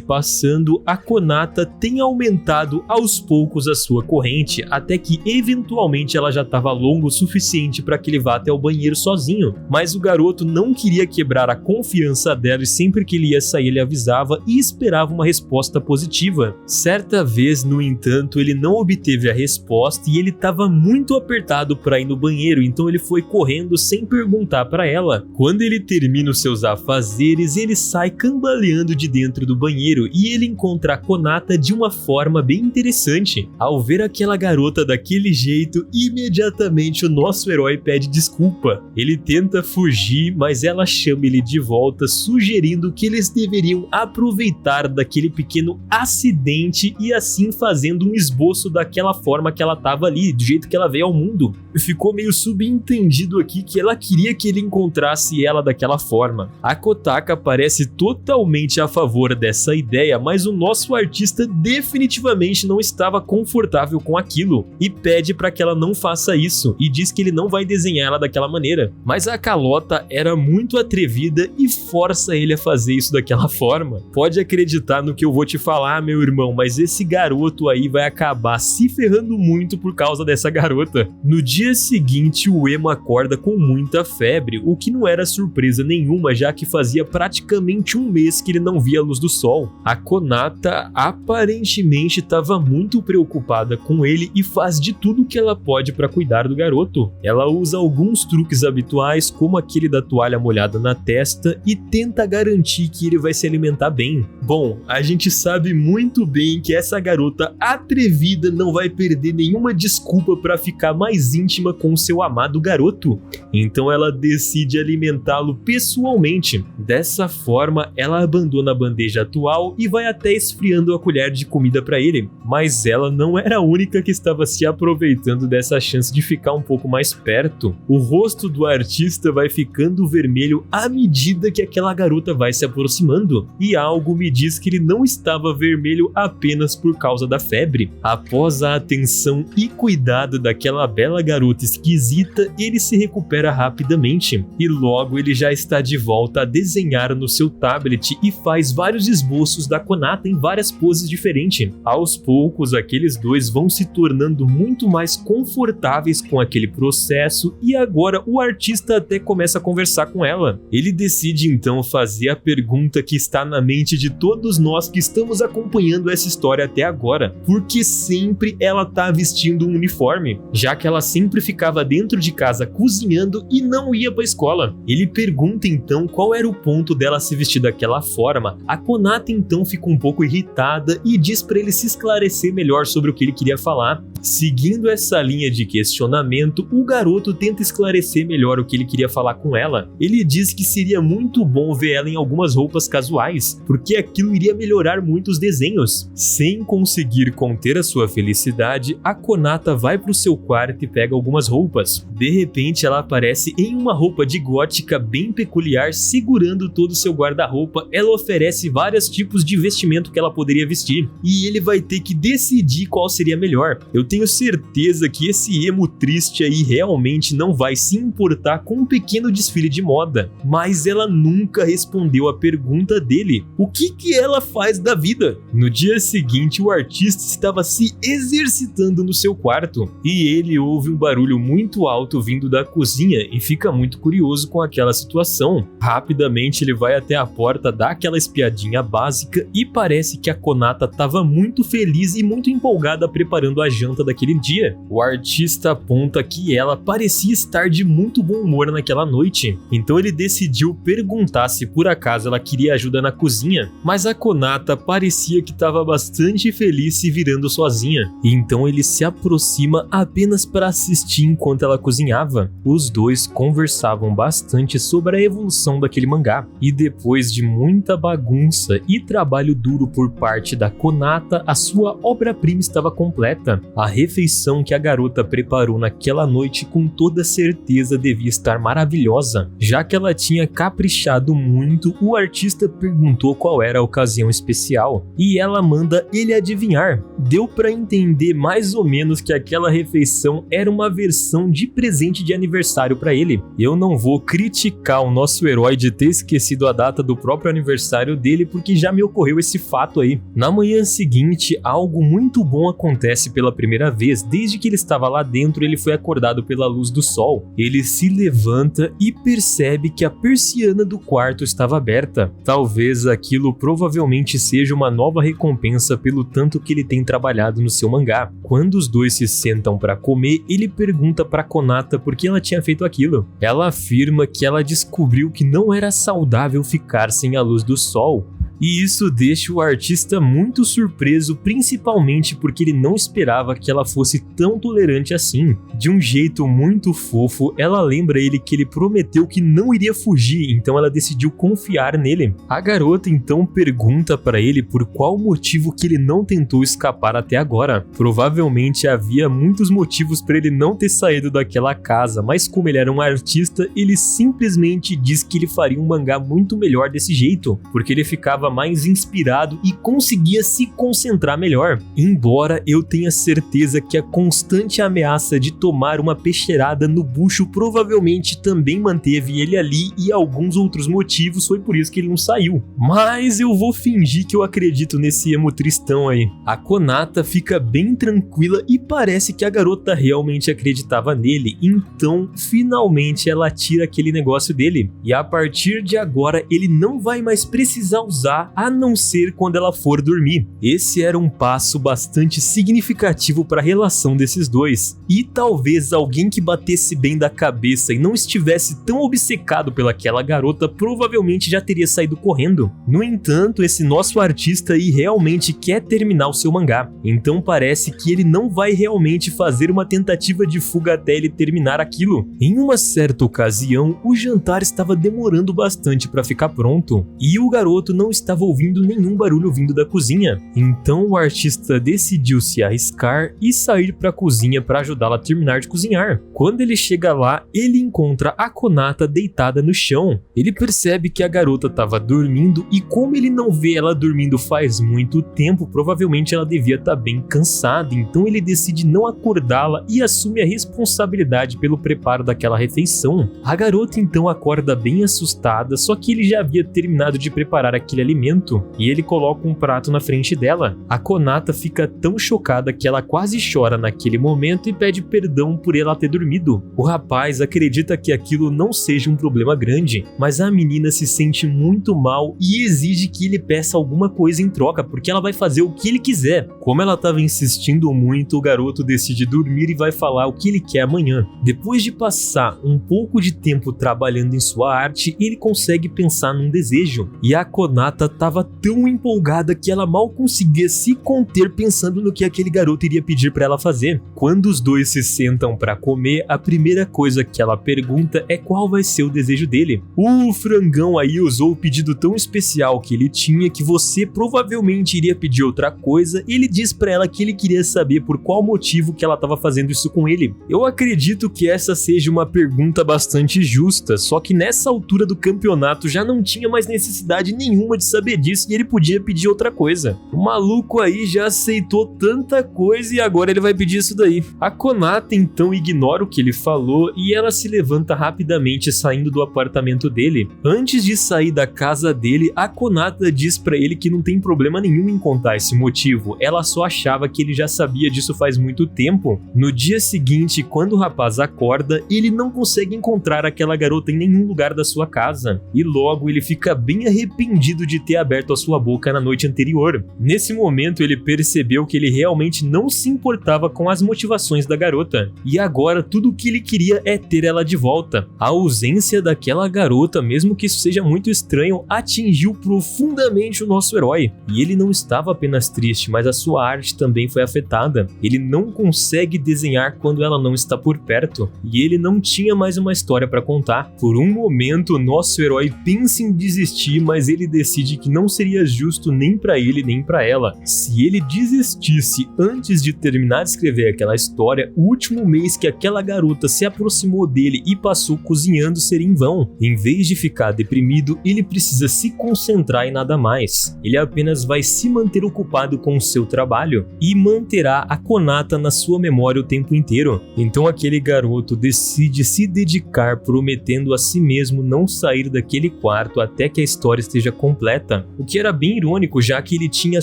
passando, a Konata tem aumentado aos poucos a sua corrente, até que eventualmente ela já estava longa o suficiente para que ele vá até o banheiro sozinho. Mas o garoto não queria quebrar a confiança dela e sempre que ele ia sair ele avisava e esperava uma resposta positiva. Certa vez, no entanto, ele não não obteve a resposta e ele estava muito apertado para ir no banheiro, então ele foi correndo sem perguntar para ela. Quando ele termina os seus afazeres, ele sai cambaleando de dentro do banheiro e ele encontra a Konata de uma forma bem interessante. Ao ver aquela garota daquele jeito, imediatamente o nosso herói pede desculpa. Ele tenta fugir, mas ela chama ele de volta, sugerindo que eles deveriam aproveitar daquele pequeno acidente e assim fazendo um esboço daquela forma que ela estava ali, do jeito que ela veio ao mundo. Ficou meio subentendido aqui que ela queria que ele encontrasse ela daquela forma. A Kotaka parece totalmente a favor dessa ideia, mas o nosso artista definitivamente não estava confortável com aquilo e pede para que ela não faça isso e diz que ele não vai desenhar ela daquela maneira. Mas a Carlota era muito atrevida e força ele a fazer isso daquela forma. Pode acreditar no que eu vou te falar, meu irmão, mas esse garoto aí vai acabar se ferrando muito por causa dessa garota. No dia seguinte, o Emo acorda com muita febre, o que não era surpresa nenhuma, já que fazia praticamente um mês que ele não via a luz do sol. A Konata aparentemente estava muito preocupada com ele e faz de tudo que ela pode para cuidar do garoto. Ela usa alguns truques habituais, como aquele da toalha molhada na testa, e tenta garantir que ele vai se alimentar bem. Bom, a gente sabe muito bem que essa garota atrevida não vai perder nenhuma desculpa para ficar mais íntima com o seu amado garoto. Então ela decide alimentá-lo pessoalmente. Dessa forma, ela abandona a bandeja atual e vai até esfriando a colher de comida para ele. Mas ela não era a única que estava se aproveitando dessa chance de ficar um pouco mais perto. O rosto do artista vai ficando vermelho à medida que aquela garota vai se aproximando. E algo me diz que ele não estava vermelho apenas por causa da febre. Após a atenção e cuidado daquela bela garota esquisita, ele se recupera rapidamente. E logo ele já está de volta a desenhar no seu tablet e faz vários esboços da Konata em várias poses diferentes. Aos poucos, aqueles dois vão se tornando muito mais confortáveis com aquele processo e agora o artista até começa a conversar com ela. Ele decide então fazer a pergunta que está na mente de todos nós que estamos acompanhando essa história até agora: por que sempre ela tá vestindo um uniforme, já que ela sempre ficava dentro de casa cozinhando e não ia pra escola? Ele pergunta então qual era o ponto dela se vestir daquela forma. A Konata então fica um pouco irritada e diz para ele se esclarecer melhor sobre o que ele queria falar. Seguindo essa linha de questionamento, o garoto tenta esclarecer melhor o que ele queria falar com ela. Ele diz que seria muito bom ver ela em algumas roupas casuais, porque aquilo iria melhorar muito os desenhos. Sem conseguir conter a sua felicidade, a Konata vai pro seu quarto e pega algumas roupas. De repente, ela aparece em uma roupa de gótica bem peculiar, segurando todo o seu guarda-roupa. Ela oferece vários tipos de vestimento que ela poderia vestir, e ele vai ter que decidir qual seria melhor. Eu tenho certeza que esse emo triste aí realmente não vai se importar com um pequeno desfile de moda, mas ela nunca respondeu a pergunta dele: o que ela faz da vida? No dia seguinte, o artista estava se exercitando no seu quarto e ele ouve um barulho muito alto vindo da cozinha e fica muito curioso com aquela situação. Rapidamente ele vai até a porta, dá aquela espiadinha básica e parece que a Konata estava muito feliz e muito empolgada preparando a janta daquele dia. O artista aponta que ela parecia estar de muito bom humor naquela noite, então ele decidiu perguntar se por acaso ela queria ajuda na cozinha, mas a Konata parecia que estava bastante feliz se virando sozinha, e então ele se aproxima apenas para assistir enquanto ela cozinhava. Os dois conversavam bastante sobre a evolução daquele mangá, e depois de muita bagunça e trabalho duro por parte da Konata, a sua obra-prima estava completa. A refeição que a garota preparou naquela noite com toda certeza devia estar maravilhosa. Já que ela tinha caprichado muito, o artista perguntou qual era a ocasião especial e ela manda ele adivinhar. Deu para entender mais ou menos que aquela refeição era uma versão de presente de aniversário para ele. Eu não vou criticar o nosso herói de ter esquecido a data do próprio aniversário dele, porque já me ocorreu esse fato aí. Na manhã seguinte, algo muito bom acontece pela primeira vez. Desde que ele estava lá dentro, ele foi acordado pela luz do sol. Ele se levanta e percebe que a persiana do quarto estava aberta. Talvez aquilo provavelmente seja uma nova recompensa pelo tanto que ele tem trabalhado desenhado no seu mangá. Quando os dois se sentam para comer, ele pergunta para Konata por que ela tinha feito aquilo. Ela afirma que ela descobriu que não era saudável ficar sem a luz do sol. E isso deixa o artista muito surpreso, principalmente porque ele não esperava que ela fosse tão tolerante assim. De um jeito muito fofo, ela lembra ele que ele prometeu que não iria fugir, então ela decidiu confiar nele. A garota então pergunta para ele por qual motivo que ele não tentou escapar até agora. Provavelmente havia muitos motivos para ele não ter saído daquela casa, mas como ele era um artista, ele simplesmente diz que ele faria um mangá muito melhor desse jeito, porque ele ficava mais inspirado e conseguia se concentrar melhor. Embora eu tenha certeza que a constante ameaça de tomar uma peixeirada no bucho provavelmente também manteve ele ali e alguns outros motivos foi por isso que ele não saiu. Mas eu vou fingir que eu acredito nesse emo tristão aí. A Konata fica bem tranquila e parece que a garota realmente acreditava nele, então finalmente ela tira aquele negócio dele. E a partir de agora ele não vai mais precisar usar a não ser quando ela for dormir. Esse era um passo bastante significativo para a relação desses dois. E talvez alguém que batesse bem da cabeça e não estivesse tão obcecado pelaquela garota provavelmente já teria saído correndo. No entanto, esse nosso artista aí realmente quer terminar o seu mangá. Então parece que ele não vai realmente fazer uma tentativa de fuga até ele terminar aquilo. Em uma certa ocasião, o jantar estava demorando bastante para ficar pronto. E o garoto não estava ouvindo nenhum barulho vindo da cozinha. Então o artista decidiu se arriscar e sair para a cozinha para ajudá-la a terminar de cozinhar. Quando ele chega lá, ele encontra a Konata deitada no chão. Ele percebe que a garota estava dormindo e como ele não vê ela dormindo faz muito tempo, provavelmente ela devia estar bem cansada, então ele decide não acordá-la e assume a responsabilidade pelo preparo daquela refeição. A garota então acorda bem assustada, só que ele já havia terminado de preparar aquele alimento e ele coloca um prato na frente dela. A Konata fica tão chocada que ela quase chora naquele momento e pede perdão por ela ter dormido. O rapaz acredita que aquilo não seja um problema grande, mas a menina se sente muito mal e exige que ele peça alguma coisa em troca, porque ela vai fazer o que ele quiser. Como ela estava insistindo muito, o garoto decide dormir e vai falar o que ele quer amanhã. Depois de passar um pouco de tempo trabalhando em sua arte, ele consegue pensar num desejo, e a Konata estava tão empolgada que ela mal conseguia se conter pensando no que aquele garoto iria pedir para ela fazer. Quando os dois se sentam para comer, a primeira coisa que ela pergunta é qual vai ser o desejo dele. O frangão aí usou o pedido tão especial que ele tinha que você provavelmente iria pedir outra coisa. Ele diz para ela que ele queria saber por qual motivo que ela estava fazendo isso com ele. Eu acredito que essa seja uma pergunta bastante justa, só que nessa altura do campeonato já não tinha mais necessidade nenhuma de saber disso e ele podia pedir outra coisa. O maluco aí já aceitou tanta coisa e agora ele vai pedir isso daí. A Konata então ignora o que ele falou e ela se levanta rapidamente saindo do apartamento dele. Antes de sair da casa dele, a Konata diz pra ele que não tem problema nenhum em contar esse motivo, ela só achava que ele já sabia disso faz muito tempo. No dia seguinte, quando o rapaz acorda, ele não consegue encontrar aquela garota em nenhum lugar da sua casa, e logo ele fica bem arrependido de ter aberto a sua boca na noite anterior. Nesse momento ele percebeu que ele realmente não se importava com as motivações da garota, e agora tudo o que ele queria é ter ela de volta. A ausência daquela garota, mesmo que isso seja muito estranho, atingiu profundamente o nosso herói, e ele não estava apenas triste, mas a sua arte também foi afetada. Ele não consegue desenhar quando ela não está por perto, e ele não tinha mais uma história para contar. Por um momento, nosso herói pensa em desistir, mas ele decide que não seria justo nem para ele nem para ela. Se ele desistisse antes de terminar de escrever aquela história, o último mês que aquela garota se aproximou dele e passou cozinhando seria em vão. Em vez de ficar deprimido, ele precisa se concentrar em nada mais. Ele apenas vai se manter ocupado com o seu trabalho e manterá a Konata na sua memória o tempo inteiro. Então aquele garoto decide se dedicar, prometendo a si mesmo não sair daquele quarto até que a história esteja completa. bicicleta, o que era bem irônico, já que ele tinha a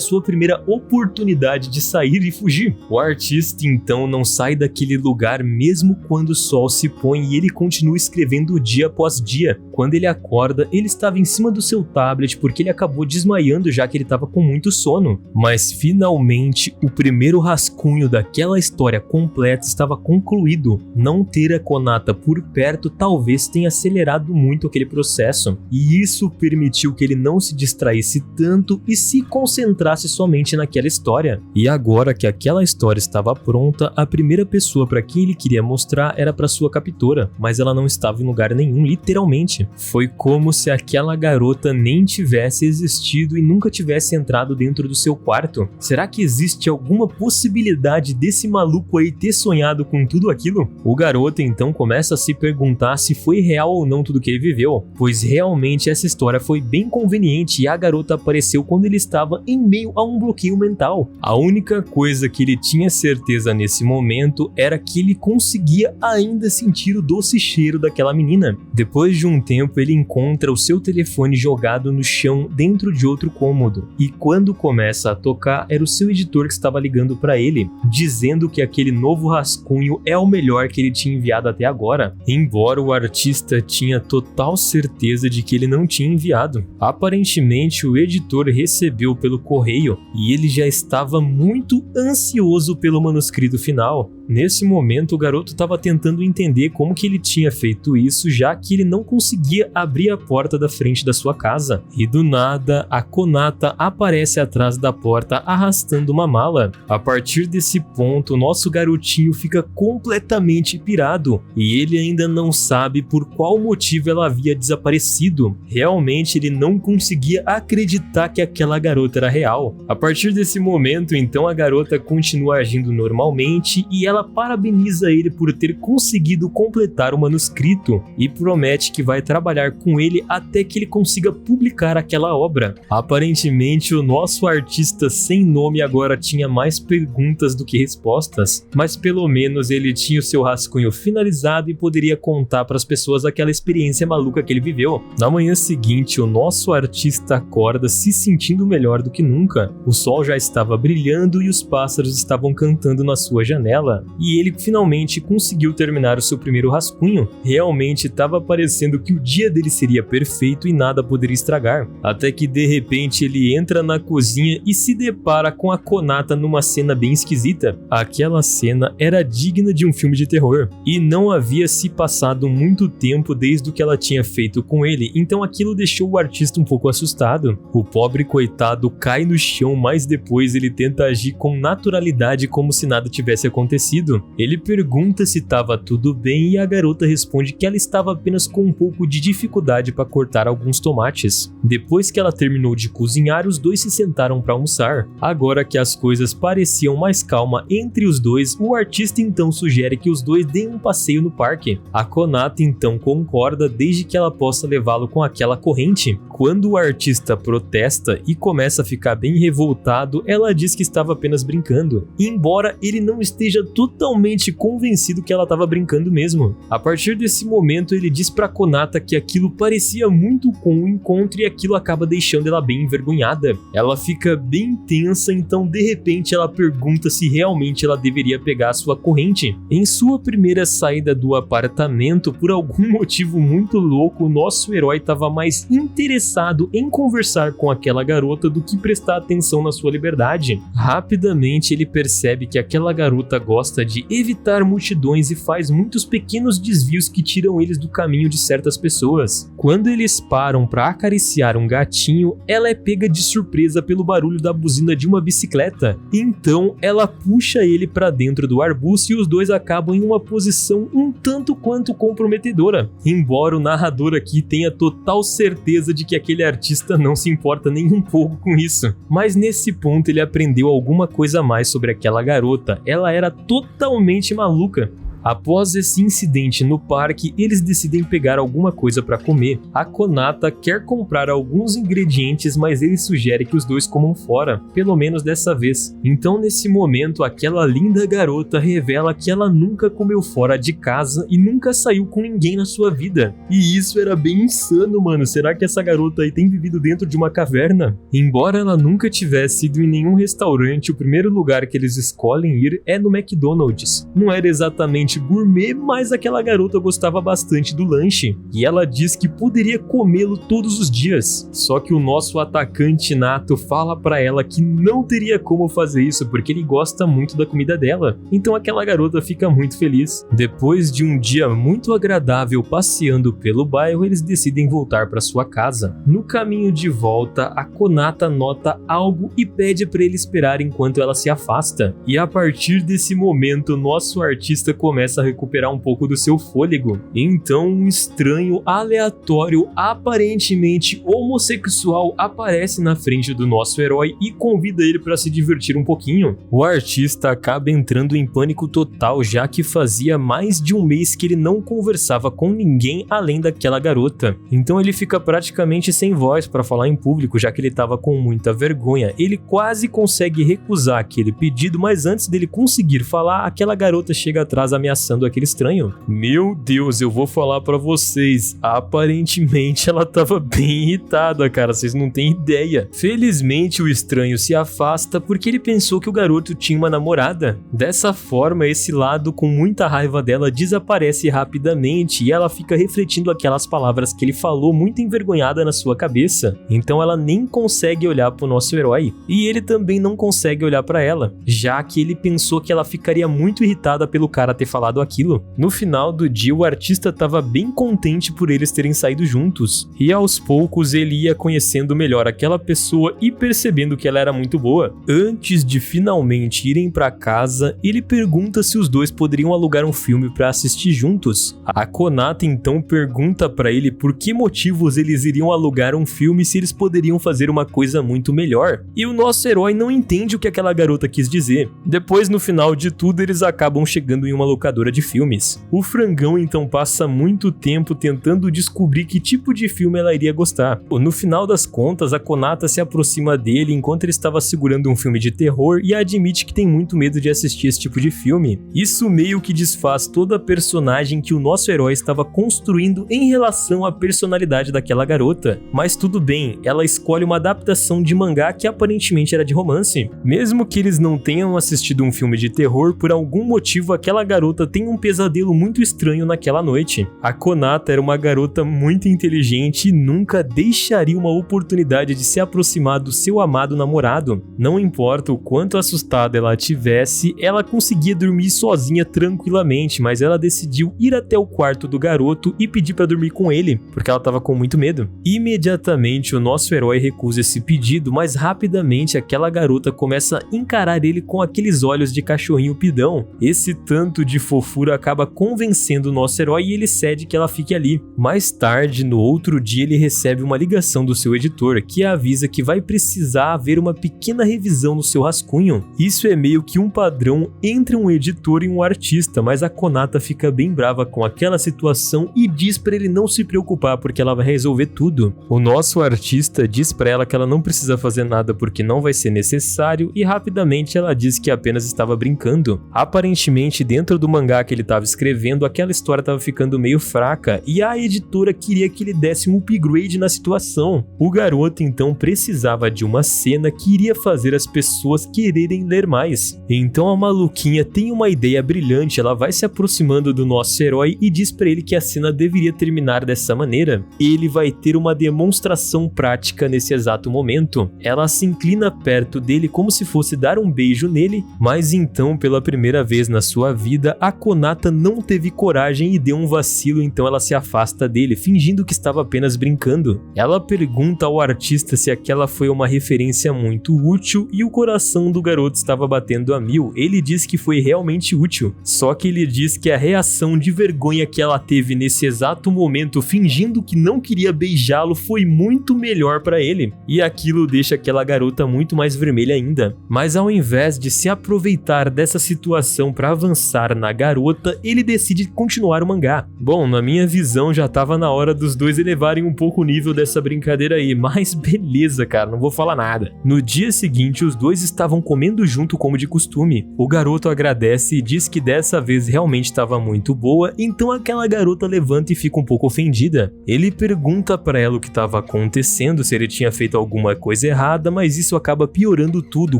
sua primeira oportunidade de sair e fugir. O artista então não sai daquele lugar mesmo quando o sol se põe e ele continua escrevendo dia após dia. Quando ele acorda, ele estava em cima do seu tablet porque ele acabou desmaiando já que ele estava com muito sono. Mas finalmente o primeiro rascunho daquela história completa estava concluído. Não ter a Konata por perto talvez tenha acelerado muito aquele processo, e isso permitiu que ele não se distraísse tanto e se concentrasse somente naquela história. E agora que aquela história estava pronta, a primeira pessoa para quem ele queria mostrar era para sua captora, mas ela não estava em lugar nenhum, literalmente. Foi como se aquela garota nem tivesse existido e nunca tivesse entrado dentro do seu quarto. Será que existe alguma possibilidade desse maluco aí ter sonhado com tudo aquilo? O garoto então começa a se perguntar se foi real ou não tudo que ele viveu, pois realmente essa história foi bem conveniente e a garota apareceu quando ele estava em meio a um bloqueio mental. A única coisa que ele tinha certeza nesse momento era que ele conseguia ainda sentir o doce cheiro daquela menina. Depois de um tempo, ele encontra o seu telefone jogado no chão dentro de outro cômodo, e quando começa a tocar, era o seu editor que estava ligando para ele, dizendo que aquele novo rascunho é o melhor que ele tinha enviado até agora, embora o artista tinha total certeza de que ele não tinha enviado. Aparentemente, o editor recebeu pelo correio e ele já estava muito ansioso pelo manuscrito final. Nesse momento, o garoto estava tentando entender como que ele tinha feito isso, já que ele não conseguia abrir a porta da frente da sua casa. E do nada, a Konata aparece atrás da porta arrastando uma mala. A partir desse ponto, nosso garotinho fica completamente pirado e ele ainda não sabe por qual motivo ela havia desaparecido. Realmente, ele não conseguia acreditar que aquela garota era real. A partir desse momento, então, a garota continua agindo normalmente e ela parabeniza ele por ter conseguido completar o manuscrito e promete que vai trabalhar com ele até que ele consiga publicar aquela obra. Aparentemente, o nosso artista sem nome agora tinha mais perguntas do que respostas, mas pelo menos ele tinha o seu rascunho finalizado e poderia contar para as pessoas aquela experiência maluca que ele viveu. Na manhã seguinte, o nosso artista acorda se sentindo melhor do que nunca. O sol já estava brilhando e os pássaros estavam cantando na sua janela. E ele finalmente conseguiu terminar o seu primeiro rascunho. Realmente estava parecendo que o dia dele seria perfeito e nada poderia estragar. Até que de repente ele entra na cozinha e se depara com a Konata numa cena bem esquisita. Aquela cena era digna de um filme de terror. E não havia se passado muito tempo desde o que ela tinha feito com ele, então aquilo deixou o artista um pouco assustado. O pobre coitado cai no chão, mas depois ele tenta agir com naturalidade como se nada tivesse acontecido. Ele pergunta se estava tudo bem e a garota responde que ela estava apenas com um pouco de dificuldade para cortar alguns tomates. Depois que ela terminou de cozinhar, os dois se sentaram para almoçar. Agora que as coisas pareciam mais calma entre os dois, o artista então sugere que os dois deem um passeio no parque. A Konata então concorda desde que ela possa levá-lo com aquela corrente. Quando o artista protesta e começa a ficar bem revoltado, ela diz que estava apenas brincando, embora ele não esteja totalmente convencido que ela estava brincando mesmo. A partir desse momento, ele diz pra Konata que aquilo parecia muito com o encontro e aquilo acaba deixando ela bem envergonhada. Ela fica bem tensa, então de repente ela pergunta se realmente ela deveria pegar a sua corrente. Em sua primeira saída do apartamento, por algum motivo muito louco, o nosso herói estava mais interessado em conversar com aquela garota do que prestar atenção na sua liberdade. Rapidamente ele percebe que aquela garota gosta de evitar multidões e faz muitos pequenos desvios que tiram eles do caminho de certas pessoas. Quando eles param para acariciar um gatinho, ela é pega de surpresa pelo barulho da buzina de uma bicicleta. Então ela puxa ele para dentro do arbusto e os dois acabam em uma posição um tanto quanto comprometedora. Embora o narrador aqui tenha total certeza de que aquele artista não se importa nem um pouco com isso. Mas nesse ponto ele aprendeu alguma coisa a mais sobre aquela garota. Ela era totalmente maluca. Após esse incidente no parque, eles decidem pegar alguma coisa para comer. A Konata quer comprar alguns ingredientes, mas ele sugere que os dois comam fora, pelo menos dessa vez. Então nesse momento, aquela linda garota revela que ela nunca comeu fora de casa e nunca saiu com ninguém na sua vida. E isso era bem insano, mano. Será que essa garota aí tem vivido dentro de uma caverna? Embora ela nunca tivesse ido em nenhum restaurante, o primeiro lugar que eles escolhem ir é no McDonald's. Não era exatamente gourmet, mas aquela garota gostava bastante do lanche e ela diz que poderia comê-lo todos os dias. Só que o nosso atacante nato fala pra ela que não teria como fazer isso porque ele gosta muito da comida dela. Então aquela garota fica muito feliz. Depois de um dia muito agradável passeando pelo bairro, eles decidem voltar para sua casa. No caminho de volta, a Konata nota algo e pede para ele esperar enquanto ela se afasta. E a partir desse momento, nosso artista começa a recuperar um pouco do seu fôlego. Então um estranho, aleatório, aparentemente homossexual aparece na frente do nosso herói e convida ele para se divertir um pouquinho. O artista acaba entrando em pânico total, já que fazia mais de um mês que ele não conversava com ninguém além daquela garota. Então ele fica praticamente sem voz para falar em público, já que ele estava com muita vergonha. Ele quase consegue recusar aquele pedido, mas antes dele conseguir falar, aquela garota chega atrás ameaçando aquele estranho. Meu Deus, eu vou falar pra vocês, aparentemente ela tava bem irritada, cara, vocês não têm ideia. Felizmente o estranho se afasta porque ele pensou que o garoto tinha uma namorada. Dessa forma, esse lado com muita raiva dela desaparece rapidamente e ela fica refletindo aquelas palavras que ele falou muito envergonhada na sua cabeça. Então ela nem consegue olhar pro nosso herói e ele também não consegue olhar pra ela, já que ele pensou que ela ficaria muito irritada pelo cara ter falado aquilo. No final do dia, o artista estava bem contente por eles terem saído juntos e aos poucos ele ia conhecendo melhor aquela pessoa e percebendo que ela era muito boa. Antes de finalmente irem pra casa, ele pergunta se os dois poderiam alugar um filme para assistir juntos. A Konata então pergunta para ele por que motivos eles iriam alugar um filme se eles poderiam fazer uma coisa muito melhor. E o nosso herói não entende o que aquela garota quis dizer. Depois, no final de tudo, eles acabam chegando em uma locadora de filmes. O frangão então passa muito tempo tentando descobrir que tipo de filme ela iria gostar. No final das contas, a Konata se aproxima dele enquanto ele estava segurando um filme de terror e admite que tem muito medo de assistir esse tipo de filme. Isso meio que desfaz toda a personagem que o nosso herói estava construindo em relação à personalidade daquela garota. Mas tudo bem, ela escolhe uma adaptação de mangá que aparentemente era de romance. Mesmo que eles não tenham assistido um filme de terror, por algum motivo aquela garota tem um pesadelo muito estranho naquela noite. A Konata era uma garota muito inteligente e nunca deixaria uma oportunidade de se aproximar do seu amado namorado. Não importa o quanto assustada ela tivesse, ela conseguia dormir sozinha tranquilamente, mas ela decidiu ir até o quarto do garoto e pedir para dormir com ele, porque ela estava com muito medo. Imediatamente o nosso herói recusa esse pedido, mas rapidamente aquela garota começa a encarar ele com aqueles olhos de cachorrinho pidão. Esse tanto de fofura acaba convencendo o nosso herói e ele cede que ela fique ali. Mais tarde, no outro dia, ele recebe uma ligação do seu editor que avisa que vai precisar haver uma pequena revisão no seu rascunho. Isso é meio que um padrão entre um editor e um artista, mas a Konata fica bem brava com aquela situação e diz para ele não se preocupar porque ela vai resolver tudo. O nosso artista diz para ela que ela não precisa fazer nada porque não vai ser necessário e rapidamente ela diz que apenas estava brincando. Aparentemente, dentro do mangá que ele estava escrevendo, aquela história estava ficando meio fraca e a editora queria que ele desse um upgrade na situação. O garoto então precisava de uma cena que iria fazer as pessoas quererem ler mais. Então a maluquinha tem uma ideia brilhante, ela vai se aproximando do nosso herói e diz para ele que a cena deveria terminar dessa maneira. Ele vai ter uma demonstração prática nesse exato momento. Ela se inclina perto dele como se fosse dar um beijo nele, mas então pela primeira vez na sua vida a Konata não teve coragem e deu um vacilo, então ela se afasta dele, fingindo que estava apenas brincando. Ela pergunta ao artista se aquela foi uma referência muito útil e o coração do garoto estava batendo a mil. Ele diz que foi realmente útil, só que ele diz que a reação de vergonha que ela teve nesse exato momento, fingindo que não queria beijá-lo, foi muito melhor para ele, e aquilo deixa aquela garota muito mais vermelha ainda. Mas ao invés de se aproveitar dessa situação para avançar na na garota, ele decide continuar o mangá. Bom, na minha visão já tava na hora dos dois elevarem um pouco o nível dessa brincadeira aí, mas beleza, cara, não vou falar nada. No dia seguinte, os dois estavam comendo junto como de costume. O garoto agradece e diz que dessa vez realmente estava muito boa, então aquela garota levanta e fica um pouco ofendida. Ele pergunta pra ela o que estava acontecendo, se ele tinha feito alguma coisa errada, mas isso acaba piorando tudo.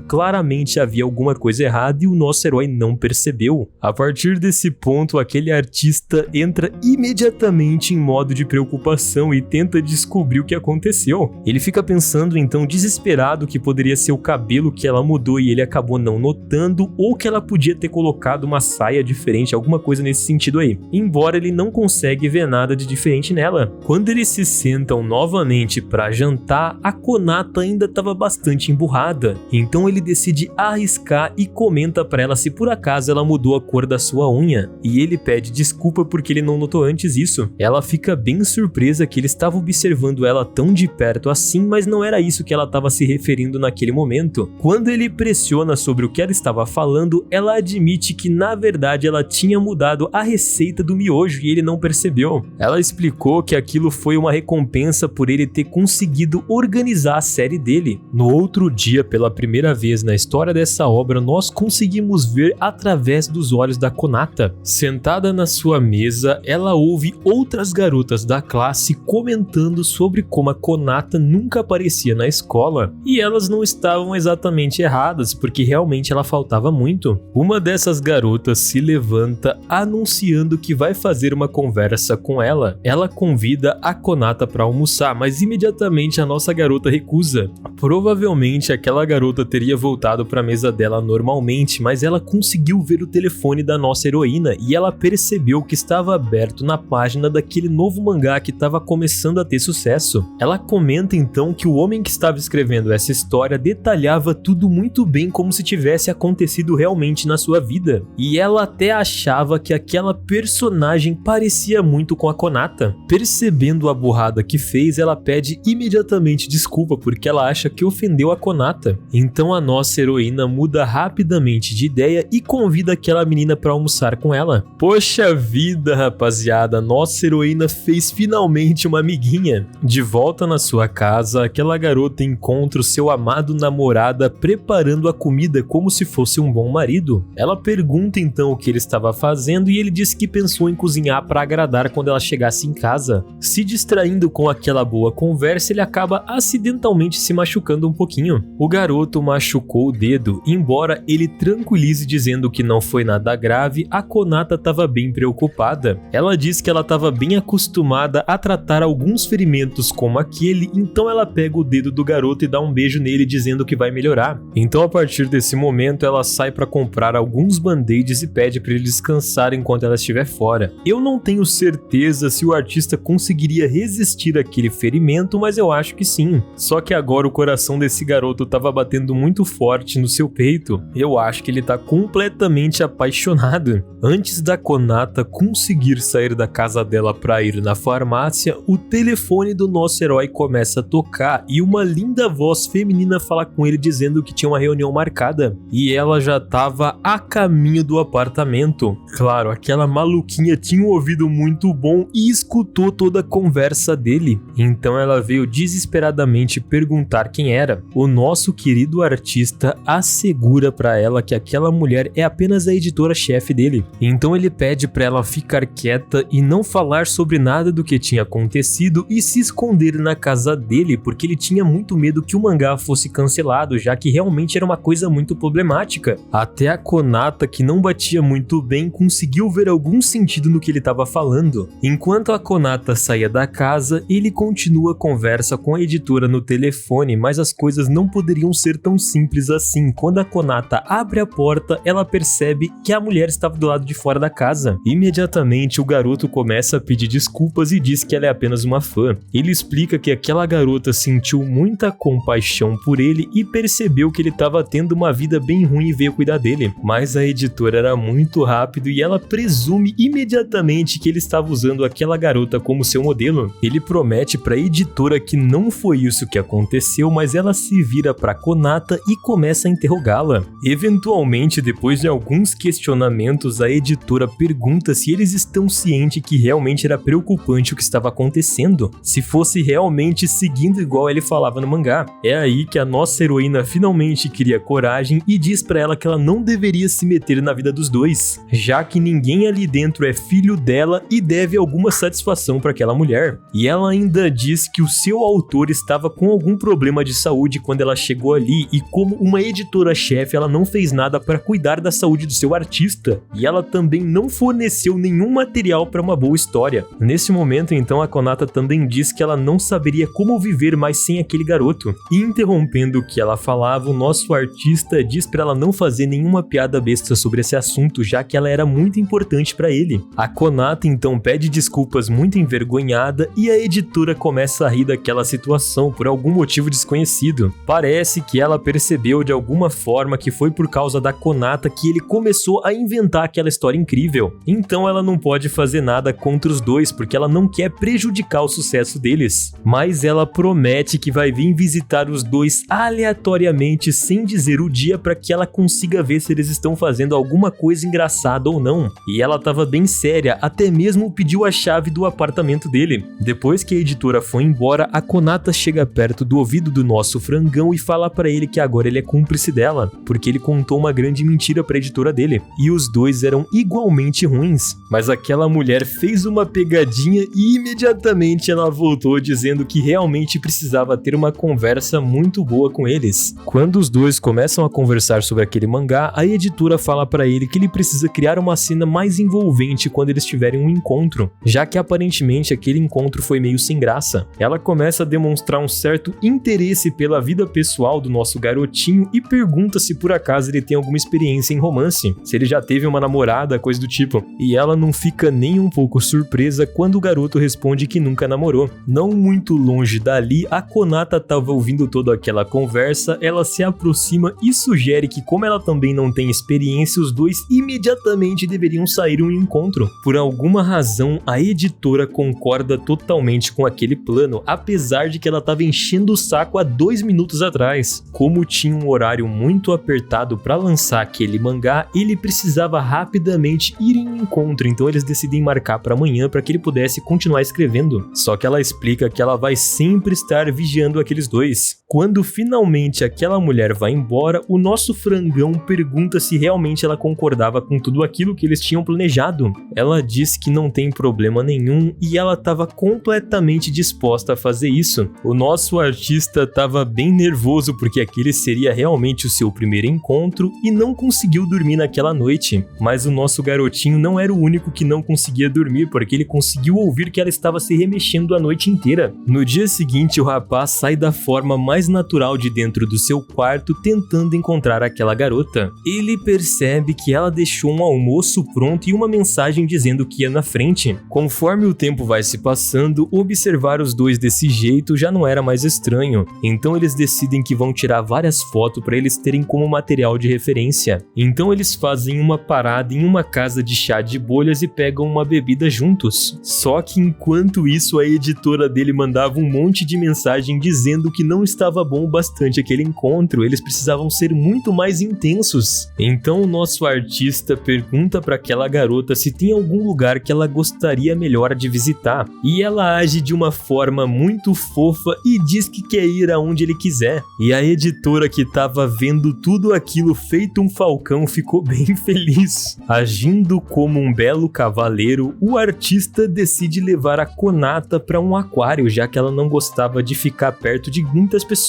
Claramente havia alguma coisa errada e o nosso herói não percebeu. A partir desse ponto, aquele artista entra imediatamente em modo de preocupação e tenta descobrir o que aconteceu. Ele fica pensando então desesperado que poderia ser o cabelo que ela mudou e ele acabou não notando, ou que ela podia ter colocado uma saia diferente, alguma coisa nesse sentido aí. Embora ele não consegue ver nada de diferente nela. Quando eles se sentam novamente para jantar, a Konata ainda estava bastante emburrada. Então ele decide arriscar e comenta para ela se por acaso ela mudou a cor da sua unha. E ele pede desculpa porque ele não notou antes isso. Ela fica bem surpresa que ele estava observando ela tão de perto assim, mas não era isso que ela estava se referindo naquele momento. Quando ele pressiona sobre o que ela estava falando, ela admite que na verdade ela tinha mudado a receita do miojo e ele não percebeu. Ela explicou que aquilo foi uma recompensa por ele ter conseguido organizar a série dele. No outro dia, pela primeira vez na história dessa obra, nós conseguimos ver através dos olhos da Konata. Sentada na sua mesa, ela ouve outras garotas da classe comentando sobre como a Konata nunca aparecia na escola, e elas não estavam exatamente erradas, porque realmente ela faltava muito. Uma dessas garotas se levanta anunciando que vai fazer uma conversa com ela. Ela convida a Konata para almoçar, mas imediatamente a nossa garota recusa. Provavelmente aquela garota teria voltado para a mesa dela normalmente, mas ela conseguiu ver o telefone da nossa heroína e ela percebeu que estava aberto na página daquele novo mangá que estava começando a ter sucesso. Ela comenta então que o homem que estava escrevendo essa história detalhava tudo muito bem como se tivesse acontecido realmente na sua vida, e ela até achava que aquela personagem parecia muito com a Konata. Percebendo a burrada que fez, ela pede imediatamente desculpa porque ela acha que ofendeu a Konata. Então a nossa heroína muda rapidamente de ideia e convida aquela menina para almoçar com ela. Poxa vida, rapaziada, nossa heroína fez finalmente uma amiguinha. De volta na sua casa, aquela garota encontra o seu amado namorado preparando a comida como se fosse um bom marido. Ela pergunta então o que ele estava fazendo e ele diz que pensou em cozinhar para agradar quando ela chegasse em casa. Se distraindo com aquela boa conversa, ele acaba acidentalmente se machucando um pouquinho. O garoto machucou o dedo, embora ele tranquilize dizendo que não foi nada grave, a Konata estava bem preocupada. Ela diz que ela estava bem acostumada a tratar alguns ferimentos como aquele, então ela pega o dedo do garoto e dá um beijo nele dizendo que vai melhorar. Então a partir desse momento ela sai para comprar alguns band-aids e pede para ele descansar enquanto ela estiver fora. Eu não tenho certeza se o artista conseguiria resistir àquele ferimento, mas eu acho que sim. Só que agora o coração desse garoto estava batendo muito forte no seu peito. Eu acho que ele está completamente apaixonado. Antes da Konata conseguir sair da casa dela para ir na farmácia, o telefone do nosso herói começa a tocar e uma linda voz feminina fala com ele dizendo que tinha uma reunião marcada. E ela já estava a caminho do apartamento. Claro, aquela maluquinha tinha um ouvido muito bom e escutou toda a conversa dele. Então ela veio desesperadamente perguntar quem era. O nosso querido artista assegura para ela que aquela mulher é apenas a editora-chefe dele. Então ele pede para ela ficar quieta e não falar sobre nada do que tinha acontecido e se esconder na casa dele, porque ele tinha muito medo que o mangá fosse cancelado, já que realmente era uma coisa muito problemática. Até a Konata, que não batia muito bem, conseguiu ver algum sentido no que ele estava falando. Enquanto a Konata saía da casa, ele continua a conversa com a editora no telefone, mas as coisas não poderiam ser tão simples assim. Quando a Konata abre a porta, ela percebe que a mulher estava do lado de fora da casa. Imediatamente o garoto começa a pedir desculpas e diz que ela é apenas uma fã. Ele explica que aquela garota sentiu muita compaixão por ele e percebeu que ele estava tendo uma vida bem ruim e veio cuidar dele. Mas a editora era muito rápido e ela presume imediatamente que ele estava usando aquela garota como seu modelo. Ele promete para a editora que não foi isso que aconteceu, mas ela se vira para Konata e começa a interrogá-la. Eventualmente, depois de alguns questionamentos, pensamentos, a editora pergunta se eles estão cientes que realmente era preocupante o que estava acontecendo, se fosse realmente seguindo igual ele falava no mangá. É aí que a nossa heroína finalmente cria coragem e diz pra ela que ela não deveria se meter na vida dos dois, já que ninguém ali dentro é filho dela e deve alguma satisfação para aquela mulher. E ela ainda diz que o seu autor estava com algum problema de saúde quando ela chegou ali e como uma editora-chefe ela não fez nada para cuidar da saúde do seu artista, e ela também não forneceu nenhum material para uma boa história. Nesse momento então a Konata também diz que ela não saberia como viver mais sem aquele garoto, e interrompendo o que ela falava, o nosso artista diz para ela não fazer nenhuma piada besta sobre esse assunto, já que ela era muito importante para ele. A Konata então pede desculpas muito envergonhada e a editora começa a rir daquela situação por algum motivo desconhecido. Parece que ela percebeu de alguma forma que foi por causa da Konata que ele começou a inventar aquela história incrível. Então ela não pode fazer nada contra os dois porque ela não quer prejudicar o sucesso deles. Mas ela promete que vai vir visitar os dois aleatoriamente sem dizer o dia para que ela consiga ver se eles estão fazendo alguma coisa engraçada ou não. E ela tava bem séria, até mesmo pediu a chave do apartamento dele. Depois que a editora foi embora, a Konata chega perto do ouvido do nosso frangão e fala pra ele que agora ele é cúmplice dela, porque ele contou uma grande mentira pra editora dele, e os dois eram igualmente ruins. Mas aquela mulher fez uma pegadinha e imediatamente ela voltou dizendo que realmente precisava ter uma conversa muito boa com eles. Quando os dois começam a conversar sobre aquele mangá, a editora fala pra ele que ele precisa criar uma cena mais envolvente quando eles tiverem um encontro, já que aparentemente aquele encontro foi meio sem graça. Ela começa a demonstrar um certo interesse pela vida pessoal do nosso garotinho e pergunta se por acaso ele tem alguma experiência em romance, se ele já teve uma namorada, coisa do tipo. E ela não fica nem um pouco surpresa quando o garoto responde que nunca namorou. Não muito longe dali, a Konata estava ouvindo toda aquela conversa, ela se aproxima e sugere que como ela também não tem experiência, os dois imediatamente deveriam sair um encontro. Por alguma razão, a editora concorda totalmente com aquele plano, apesar de que ela estava enchendo o saco há 2 minutos atrás. Como tinha um horário muito apertado para lançar aquele mangá, ele precisava rapidamente ir em encontro, então eles decidem marcar para amanhã para que ele pudesse continuar escrevendo. Só que ela explica que ela vai sempre estar vigiando aqueles dois. Quando finalmente aquela mulher vai embora, o nosso frangão pergunta se realmente ela concordava com tudo aquilo que eles tinham planejado. Ela diz que não tem problema nenhum e ela estava completamente disposta a fazer isso. O nosso artista estava bem nervoso porque aquele seria realmente o seu primeiro encontro e não conseguiu dormir naquela noite. Mas o nosso garotinho não era o único que não conseguia dormir, porque ele conseguiu ouvir que ela estava se remexendo a noite inteira. No dia seguinte, o rapaz sai da forma mais natural de dentro do seu quarto tentando encontrar aquela garota. Ele percebe que ela deixou um almoço pronto e uma mensagem dizendo que ia na frente. Conforme o tempo vai se passando, observar os dois desse jeito já não era mais estranho. Então eles decidem que vão tirar várias fotos para eles terem como material de referência. Então eles fazem uma parada em uma casa de chá de bolhas e pegam uma bebida juntos. Só que enquanto isso, a editora dele mandava um monte de mensagem dizendo que não estava bom o bastante aquele encontro, eles precisavam ser muito mais intensos. Então o nosso artista pergunta para aquela garota se tem algum lugar que ela gostaria melhor de visitar, e ela age de uma forma muito fofa e diz que quer ir aonde ele quiser. E a editora, que estava vendo tudo aquilo feito um falcão, ficou bem feliz. Agindo como um belo cavaleiro, o artista decide levar a Konata para um aquário, já que ela não gostava de ficar perto de muitas pessoas,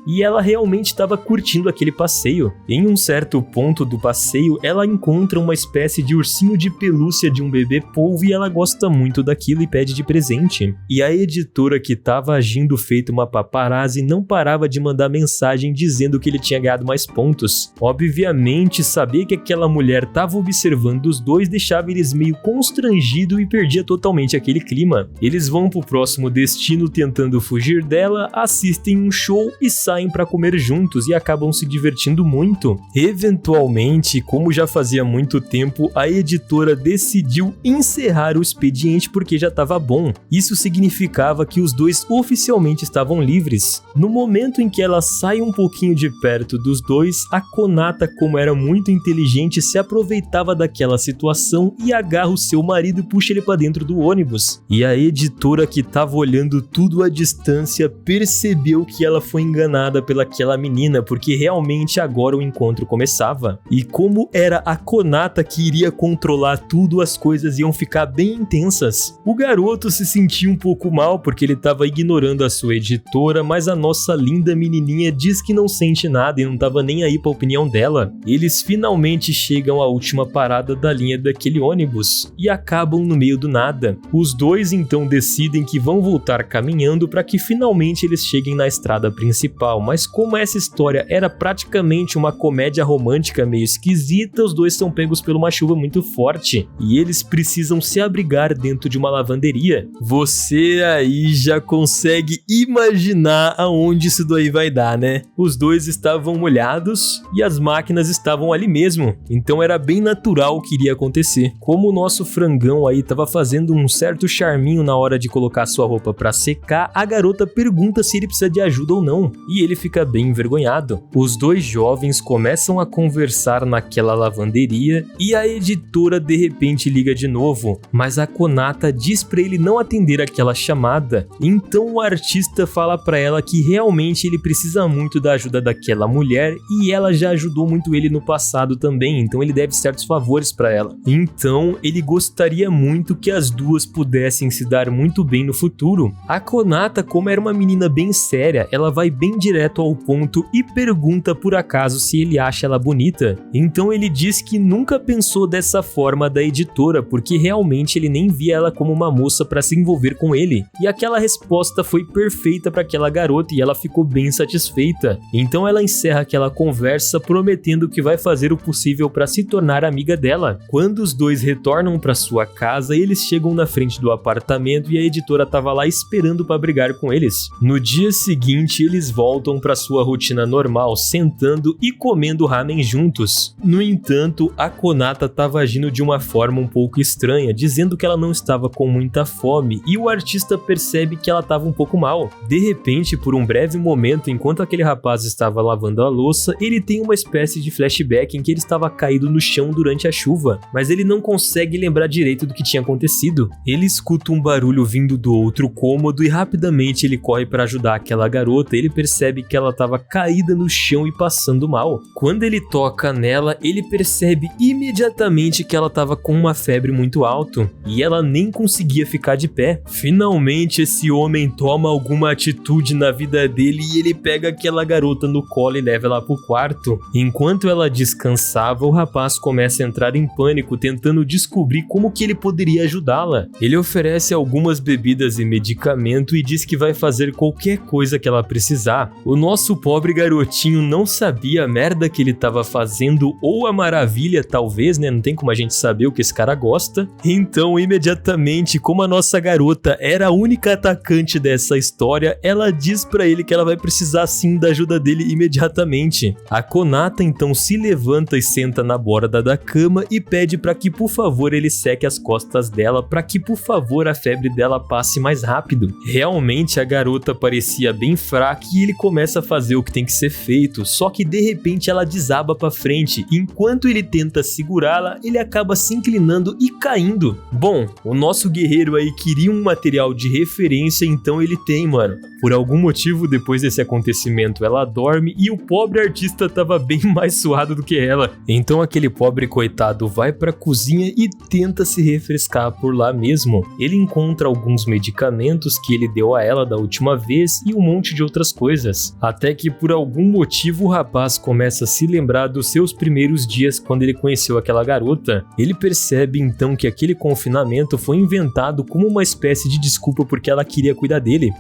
e ela realmente estava curtindo aquele passeio. Em um certo ponto do passeio, ela encontra uma espécie de ursinho de pelúcia de um bebê polvo e ela gosta muito daquilo e pede de presente. E a editora, que estava agindo feito uma paparazzi, não parava de mandar mensagem dizendo que ele tinha ganhado mais pontos. Obviamente, saber que aquela mulher estava observando os dois deixava eles meio constrangidos e perdia totalmente aquele clima. Eles vão pro próximo destino tentando fugir dela, assistem um show e saem para comer juntos e acabam se divertindo muito. Eventualmente, como já fazia muito tempo, a editora decidiu encerrar o expediente porque já estava bom. Isso significava que os dois oficialmente estavam livres. No momento em que ela sai um pouquinho de perto dos dois, a Konata, como era muito inteligente, se aproveitava daquela situação e agarra o seu marido e puxa ele pra dentro do ônibus. E a editora, que tava olhando tudo à distância, percebeu que ela foi enganada pelaquela menina, porque realmente agora o encontro começava. E como era a Konata que iria controlar tudo, as coisas iam ficar bem intensas. O garoto se sentia um pouco mal porque ele tava ignorando a sua editora, mas a nossa linda menininha diz que não sente nada e não tava nem aí pra opinião dela. Eles finalmente chegam à última parada da linha daquele ônibus e acabam no meio do nada. Os dois então decidem que vão voltar caminhando para que finalmente eles cheguem na estrada principal, mas como essa história era praticamente uma comédia romântica meio esquisita, os dois são pegos por uma chuva muito forte e eles precisam se abrigar dentro de uma lavanderia. Você aí já consegue imaginar aonde isso daí vai dar, né? Os dois estavam molhados e as máquinas estavam ali mesmo, então era bem natural o que iria acontecer. Como o nosso frangão aí estava fazendo um certo charminho na hora de colocar sua roupa para secar, a garota pergunta se ele precisa de ajuda ou não, e ele fica bem envergonhado. Os dois jovens começam a conversar naquela lavanderia e a editora de repente liga de novo, mas a Konata diz para ele não atender aquela chamada. Então o artista fala para ela que realmente ele precisa muito da ajuda daquela mulher e ela já ajudou muito ele no passado também, então ele deve certos favores para ela. Então ele gostaria muito que as duas pudessem se dar muito bem no futuro. A Konata, como era uma menina bem séria, ela vai bem direto ao ponto e pergunta por acaso se ele acha ela bonita. Então ele diz que nunca pensou dessa forma da editora, porque realmente ele nem via ela como uma moça para se envolver com ele. E aquela resposta foi perfeita para aquela garota e ela ficou bem satisfeita. Então ela encerra aquela conversa prometendo que vai fazer o possível para se tornar amiga dela. Quando os dois retornam para sua casa, eles chegam na frente do apartamento e a editora estava lá esperando para brigar com eles. No dia seguinte, eles voltam para sua rotina normal, sentando e comendo ramen juntos. No entanto, a Konata estava agindo de uma forma um pouco estranha, dizendo que ela não estava com muita fome, e o artista percebe que ela estava um pouco mal. De repente, por um breve momento, enquanto aquele rapaz estava lavando a louça, ele tem uma espécie de flashback em que ele estava caído no chão durante a chuva, mas ele não consegue lembrar direito do que tinha acontecido. Ele escuta um barulho vindo do outro cômodo e rapidamente ele corre para ajudar aquela garota. Ele percebe que ela estava caída no chão e passando mal. Quando ele toca nela, ele percebe imediatamente que ela estava com uma febre muito alta e ela nem conseguia ficar de pé. Finalmente esse homem toma alguma atitude na vida dele e ele pega aquela garota no colo e leva ela pro quarto. Enquanto ela descansava, o rapaz começa a entrar em pânico, tentando descobrir como que ele poderia ajudá-la. Ele oferece algumas bebidas e medicamento e diz que vai fazer qualquer coisa que ela precisar. O nosso pobre garotinho não sabia a merda que ele estava fazendo, ou a maravilha talvez, né? Não tem como a gente saber o que esse cara gosta. Então, imediatamente, como a nossa garota era a única atacante dessa história, ela diz pra ele que ela vai precisar sim da ajuda dele imediatamente. A Konata então se levanta e senta na borda da cama e pede pra que por favor ele seque as costas dela, pra que por favor a febre dela passe mais rápido. Realmente a garota parecia bem fraca e ele começa a fazer o que tem que ser feito, só que de repente ela desaba pra frente. Enquanto ele tenta segurá-la, ele acaba se inclinando e caindo. Bom, o nosso guerreiro aí queria um material de referência, então ele tem, mano. Por algum motivo, depois desse acontecimento, ela dorme e o pobre artista tava bem mais suado do que ela. Então aquele pobre coitado vai pra cozinha e tenta se refrescar por lá mesmo. Ele encontra alguns medicamentos que ele deu a ela da última vez e um monte de outras coisas. Até que por algum motivo o rapaz começa a se lembrar dos seus primeiros dias quando ele conheceu aquela garota. Ele percebe então que aquele confinamento foi inventado como uma espécie de desculpa porque ela queria cuidar dele.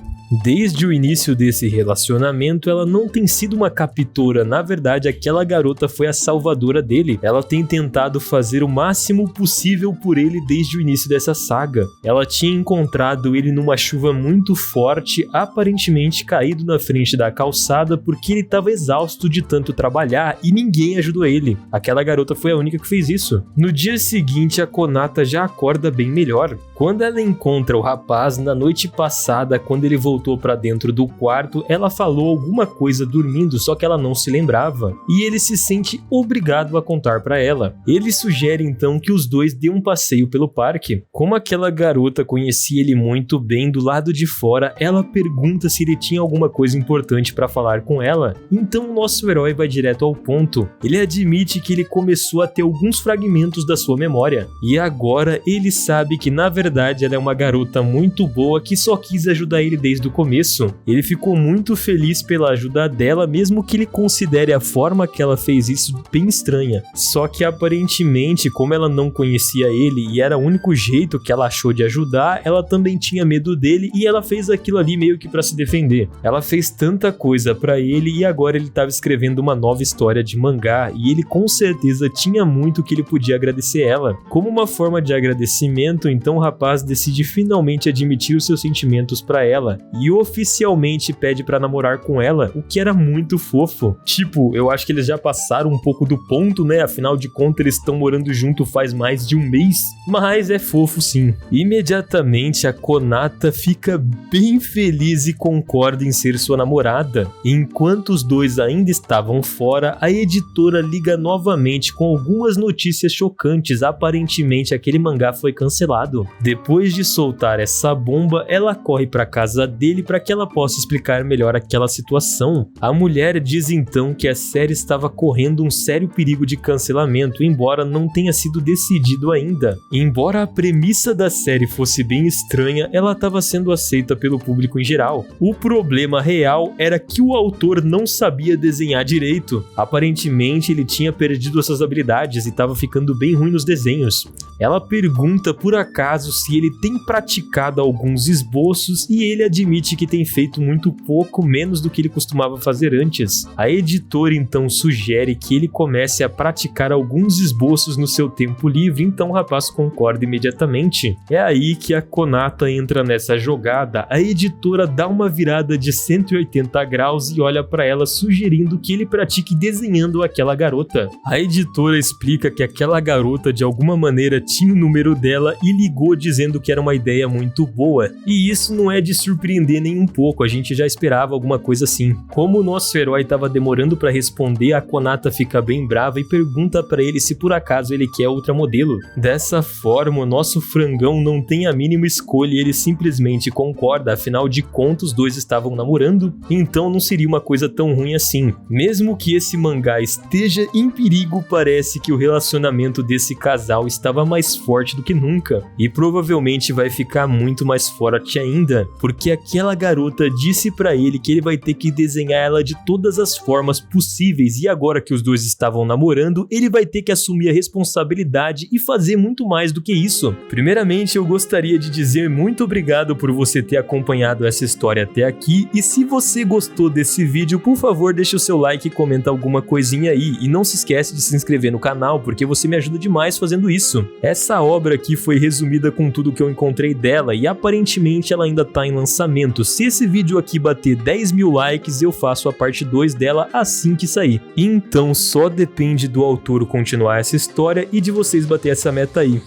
Desde o início desse relacionamento, ela não tem sido uma captora, na verdade aquela garota foi a salvadora dele. Ela tem tentado fazer o máximo possível por ele desde o início dessa saga. Ela tinha encontrado ele numa chuva muito forte, aparentemente caído na frente da calçada porque ele estava exausto de tanto trabalhar e ninguém ajudou ele. Aquela garota foi a única que fez isso. No dia seguinte, a Konata já acorda bem melhor. Quando ela encontra o rapaz na noite passada, quando ele voltou pra dentro do quarto, ela falou alguma coisa dormindo, só que ela não se lembrava, e ele se sente obrigado a contar pra ela. Ele sugere então que os dois dêem um passeio pelo parque. Como aquela garota conhecia ele muito bem do lado de fora, ela pergunta se ele tinha alguma coisa importante pra falar com ela. Então o nosso herói vai direto ao ponto. Ele admite que ele começou a ter alguns fragmentos da sua memória, e agora ele sabe que na verdade ela é uma garota muito boa que só quis ajudar ele desde o começo. Ele ficou muito feliz pela ajuda dela, mesmo que ele considere a forma que ela fez isso bem estranha. Só que aparentemente, como ela não conhecia ele e era o único jeito que ela achou de ajudar, ela também tinha medo dele e ela fez aquilo ali meio que pra se defender. Ela fez tanta coisa pra ele e agora ele estava escrevendo uma nova história de mangá e ele com certeza tinha muito que ele podia agradecer ela. Como uma forma de agradecimento, então o rapaz decide finalmente admitir os seus sentimentos pra ela e oficialmente pede pra namorar com ela, o que era muito fofo. Tipo, eu acho que eles já passaram um pouco do ponto, né? Afinal de contas eles estão morando junto faz mais de um mês, mas é fofo sim. Imediatamente a Konata fica bem feliz e concorda em ser sua namorada. Enquanto os dois ainda estavam fora, a editora liga novamente com algumas notícias chocantes. Aparentemente aquele mangá foi cancelado. Depois de soltar essa bomba, ela corre para casa dele para que ela possa explicar melhor aquela situação. A mulher diz então que a série estava correndo um sério perigo de cancelamento, embora não tenha sido decidido ainda. Embora a premissa da série fosse bem estranha, ela estava sendo aceita pelo público em geral. O problema real era que o autor não sabia desenhar direito. Aparentemente ele tinha perdido essas habilidades e estava ficando bem ruim nos desenhos. Ela pergunta por acaso se ele tem praticado alguns esboços e ele admite que tem feito muito pouco, menos do que ele costumava fazer antes. A editora então sugere que ele comece a praticar alguns esboços no seu tempo livre, então o rapaz concorda imediatamente. É aí que a Konata entra nessa jogada. A editora dá uma virada de 180 graus e olha para ela sugerindo que ele pratique desenhando aquela garota. A editora explica que aquela garota de alguma maneira tinha o número dela e ligou dizendo que era uma ideia muito boa. E isso não é de surpreender nem um pouco, a gente já esperava alguma coisa assim. Como o nosso herói estava demorando para responder, a Konata fica bem brava e pergunta para ele se por acaso ele quer outra modelo. Dessa forma, o nosso frangão não tem a mínima escolha e ele simplesmente concorda, afinal de contas os dois estavam namorando, então não seria uma coisa tão ruim assim. Mesmo que esse mangá esteja em perigo, parece que o relacionamento desse casal estava mais forte do que nunca, e provavelmente vai ficar muito mais forte ainda, porque aquela garota disse pra ele que ele vai ter que desenhar ela de todas as formas possíveis, e agora que os dois estavam namorando, ele vai ter que assumir a responsabilidade e fazer muito mais do que isso. Primeiramente, eu gostaria de dizer muito obrigado por você ter acompanhado essa história até aqui, e se você gostou desse vídeo, por favor deixa o seu like e comenta alguma coisinha aí, e não se esquece de se inscrever no canal, porque você me ajuda demais fazendo isso. Essa obra aqui foi resumida com tudo que eu encontrei dela, e aparentemente ela ainda tá em lançamento. Se esse vídeo aqui bater 10 mil likes, eu faço a parte 2 dela assim que sair. Então só depende do autor continuar essa história e de vocês bater essa meta aí.